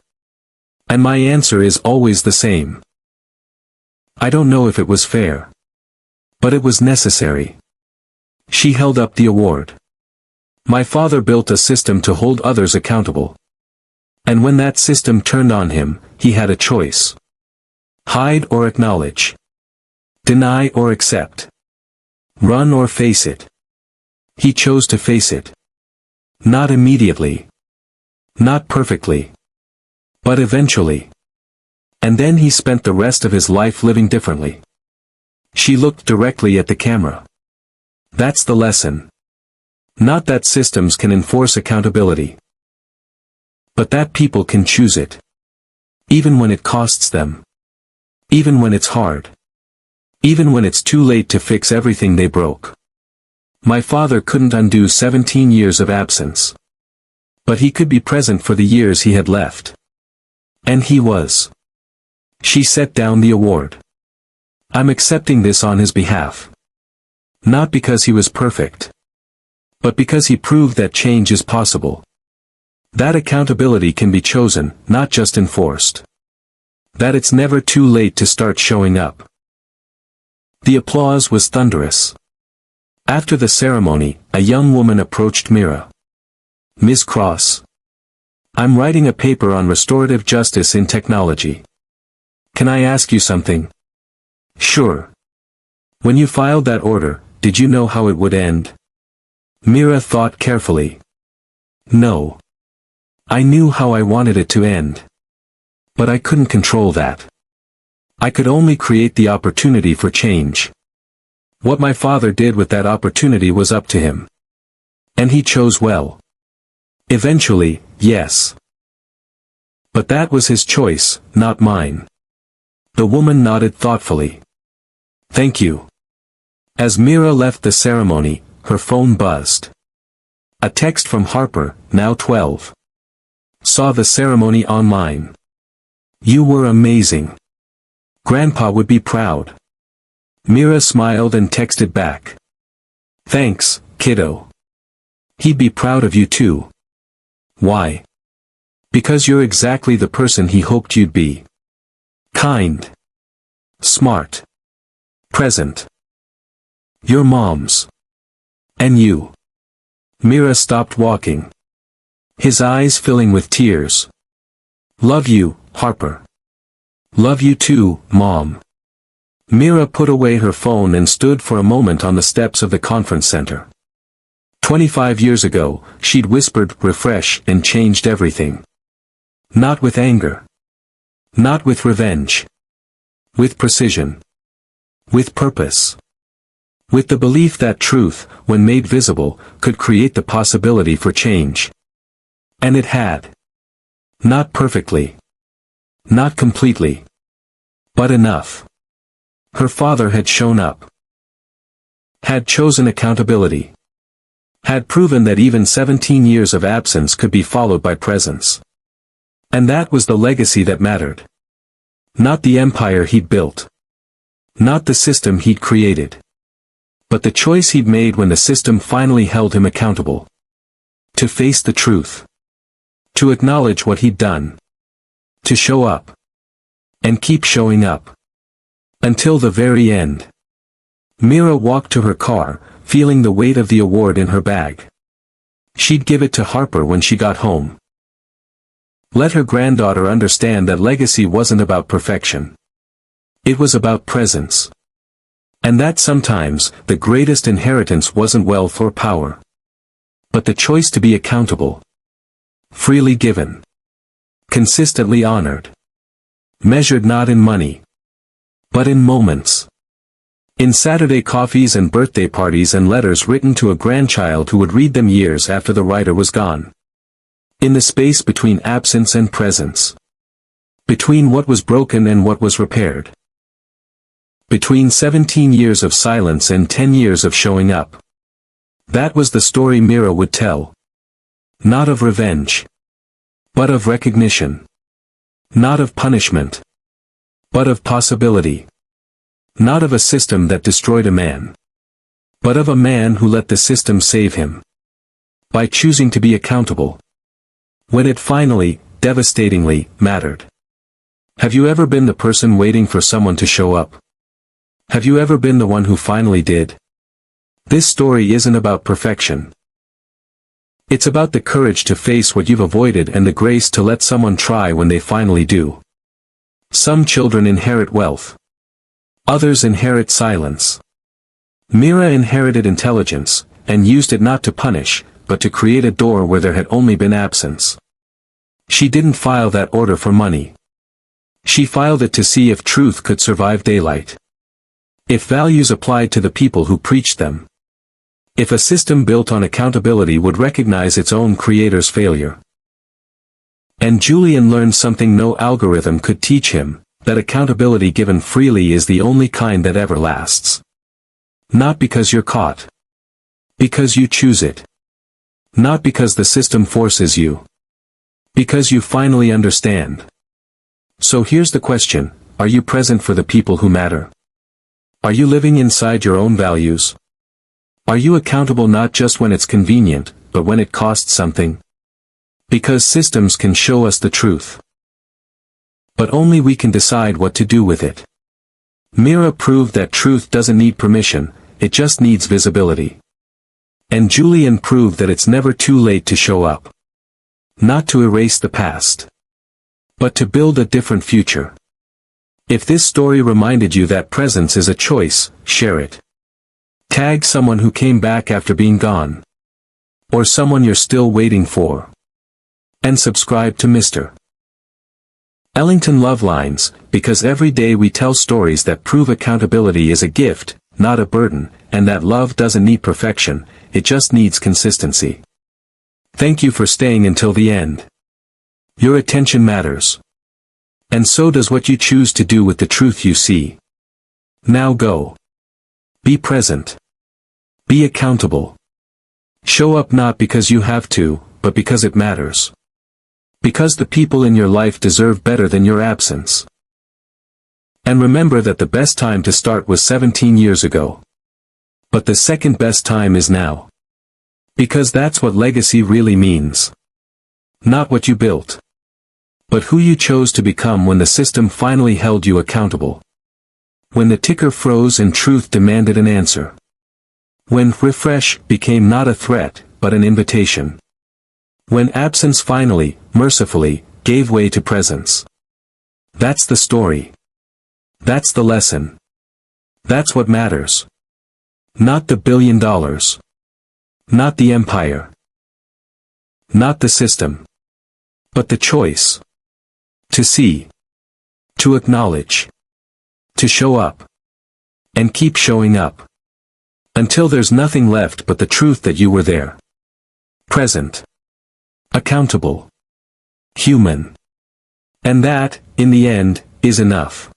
And my answer is always the same. I don't know if it was fair. But it was necessary. She held up the award. My father built a system to hold others accountable. And when that system turned on him, he had a choice. Hide or acknowledge. Deny or accept. Run or face it. He chose to face it. Not immediately. Not perfectly. But eventually. And then he spent the rest of his life living differently. She looked directly at the camera. That's the lesson. Not that systems can enforce accountability. But that people can choose it. Even when it costs them. Even when it's hard. Even when it's too late to fix everything they broke. My father couldn't undo 17 years of absence. But he could be present for the years he had left. And he was. She set down the award. I'm accepting this on his behalf. Not because he was perfect. But because he proved that change is possible. That accountability can be chosen, not just enforced. That it's never too late to start showing up. The applause was thunderous. After the ceremony, a young woman approached Mira. Ms. Cross. I'm writing a paper on restorative justice in technology. Can I ask you something? Sure. When you filed that order, did you know how it would end? Mira thought carefully. No. I knew how I wanted it to end. But I couldn't control that. I could only create the opportunity for change. What my father did with that opportunity was up to him. And he chose well. Eventually, yes. But that was his choice, not mine. The woman nodded thoughtfully. Thank you. As Mira left the ceremony, her phone buzzed. A text from Harper, now 12. Saw the ceremony online. You were amazing. Grandpa would be proud. Mira smiled and texted back. Thanks, kiddo. He'd be proud of you too. Why? Because you're exactly the person he hoped you'd be. Kind. Smart. Present. Your mom's. And you. Mira stopped walking. His eyes filling with tears. Love you, Harper. Love you too, Mom. Mira put away her phone and stood for a moment on the steps of the conference center. 25 years ago, she'd whispered, refresh, and changed everything. Not with anger. Not with revenge. With precision. With purpose. With the belief that truth, when made visible, could create the possibility for change. And it had. Not perfectly. Not completely. But enough. Her father had shown up. Had chosen accountability. Had proven that even 17 years of absence could be followed by presence. And that was the legacy that mattered. Not the empire he'd built. Not the system he'd created. But the choice he'd made when the system finally held him accountable. To face the truth. To acknowledge what he'd done. To show up. And keep showing up. Until the very end. Mira walked to her car, feeling the weight of the award in her bag. She'd give it to Harper when she got home. Let her granddaughter understand that legacy wasn't about perfection. It was about presence. And that sometimes, the greatest inheritance wasn't wealth or power. But the choice to be accountable. Freely given. Consistently honored. Measured not in money. But in moments. In Saturday coffees and birthday parties and letters written to a grandchild who would read them years after the writer was gone. In the space between absence and presence. Between what was broken and what was repaired. Between 17 years of silence and 10 years of showing up. That was the story Mira would tell. Not of revenge. But of recognition. Not of punishment. But of possibility. Not of a system that destroyed a man. But of a man who let the system save him. By choosing to be accountable. When it finally, devastatingly, mattered. Have you ever been the person waiting for someone to show up? Have you ever been the one who finally did? This story isn't about perfection. It's about the courage to face what you've avoided and the grace to let someone try when they finally do. Some children inherit wealth. Others inherit silence. Mira inherited intelligence, and used it not to punish, but to create a door where there had only been absence. She didn't file that order for money. She filed it to see if truth could survive daylight. If values applied to the people who preached them. If a system built on accountability would recognize its own creator's failure. And Julian learned something no algorithm could teach him, that accountability given freely is the only kind that ever lasts. Not because you're caught. Because you choose it. Not because the system forces you. Because you finally understand. So here's the question, are you present for the people who matter? Are you living inside your own values? Are you accountable not just when it's convenient, but when it costs something? Because systems can show us the truth. But only we can decide what to do with it. Mira proved that truth doesn't need permission, it just needs visibility. And Julian proved that it's never too late to show up. Not to erase the past. But to build a different future. If this story reminded you that presence is a choice, share it. Tag someone who came back after being gone. Or someone you're still waiting for. And subscribe to Mr. Ellington Love Lines, because every day we tell stories that prove accountability is a gift, not a burden, and that love doesn't need perfection, it just needs consistency. Thank you for staying until the end. Your attention matters. And so does what you choose to do with the truth you see. Now go. Be present. Be accountable. Show up not because you have to, but because it matters. Because the people in your life deserve better than your absence. And remember that the best time to start was 17 years ago. But the second best time is now. Because that's what legacy really means. Not what you built. But who you chose to become when the system finally held you accountable. When the ticker froze and truth demanded an answer. When refresh became not a threat, but an invitation. When absence finally, mercifully, gave way to presence. That's the story. That's the lesson. That's what matters. Not the $1 billion. Not the empire. Not the system. But the choice. To see. To acknowledge. To show up. And keep showing up. Until there's nothing left but the truth that you were there. Present. Accountable. Human. And that, in the end, is enough.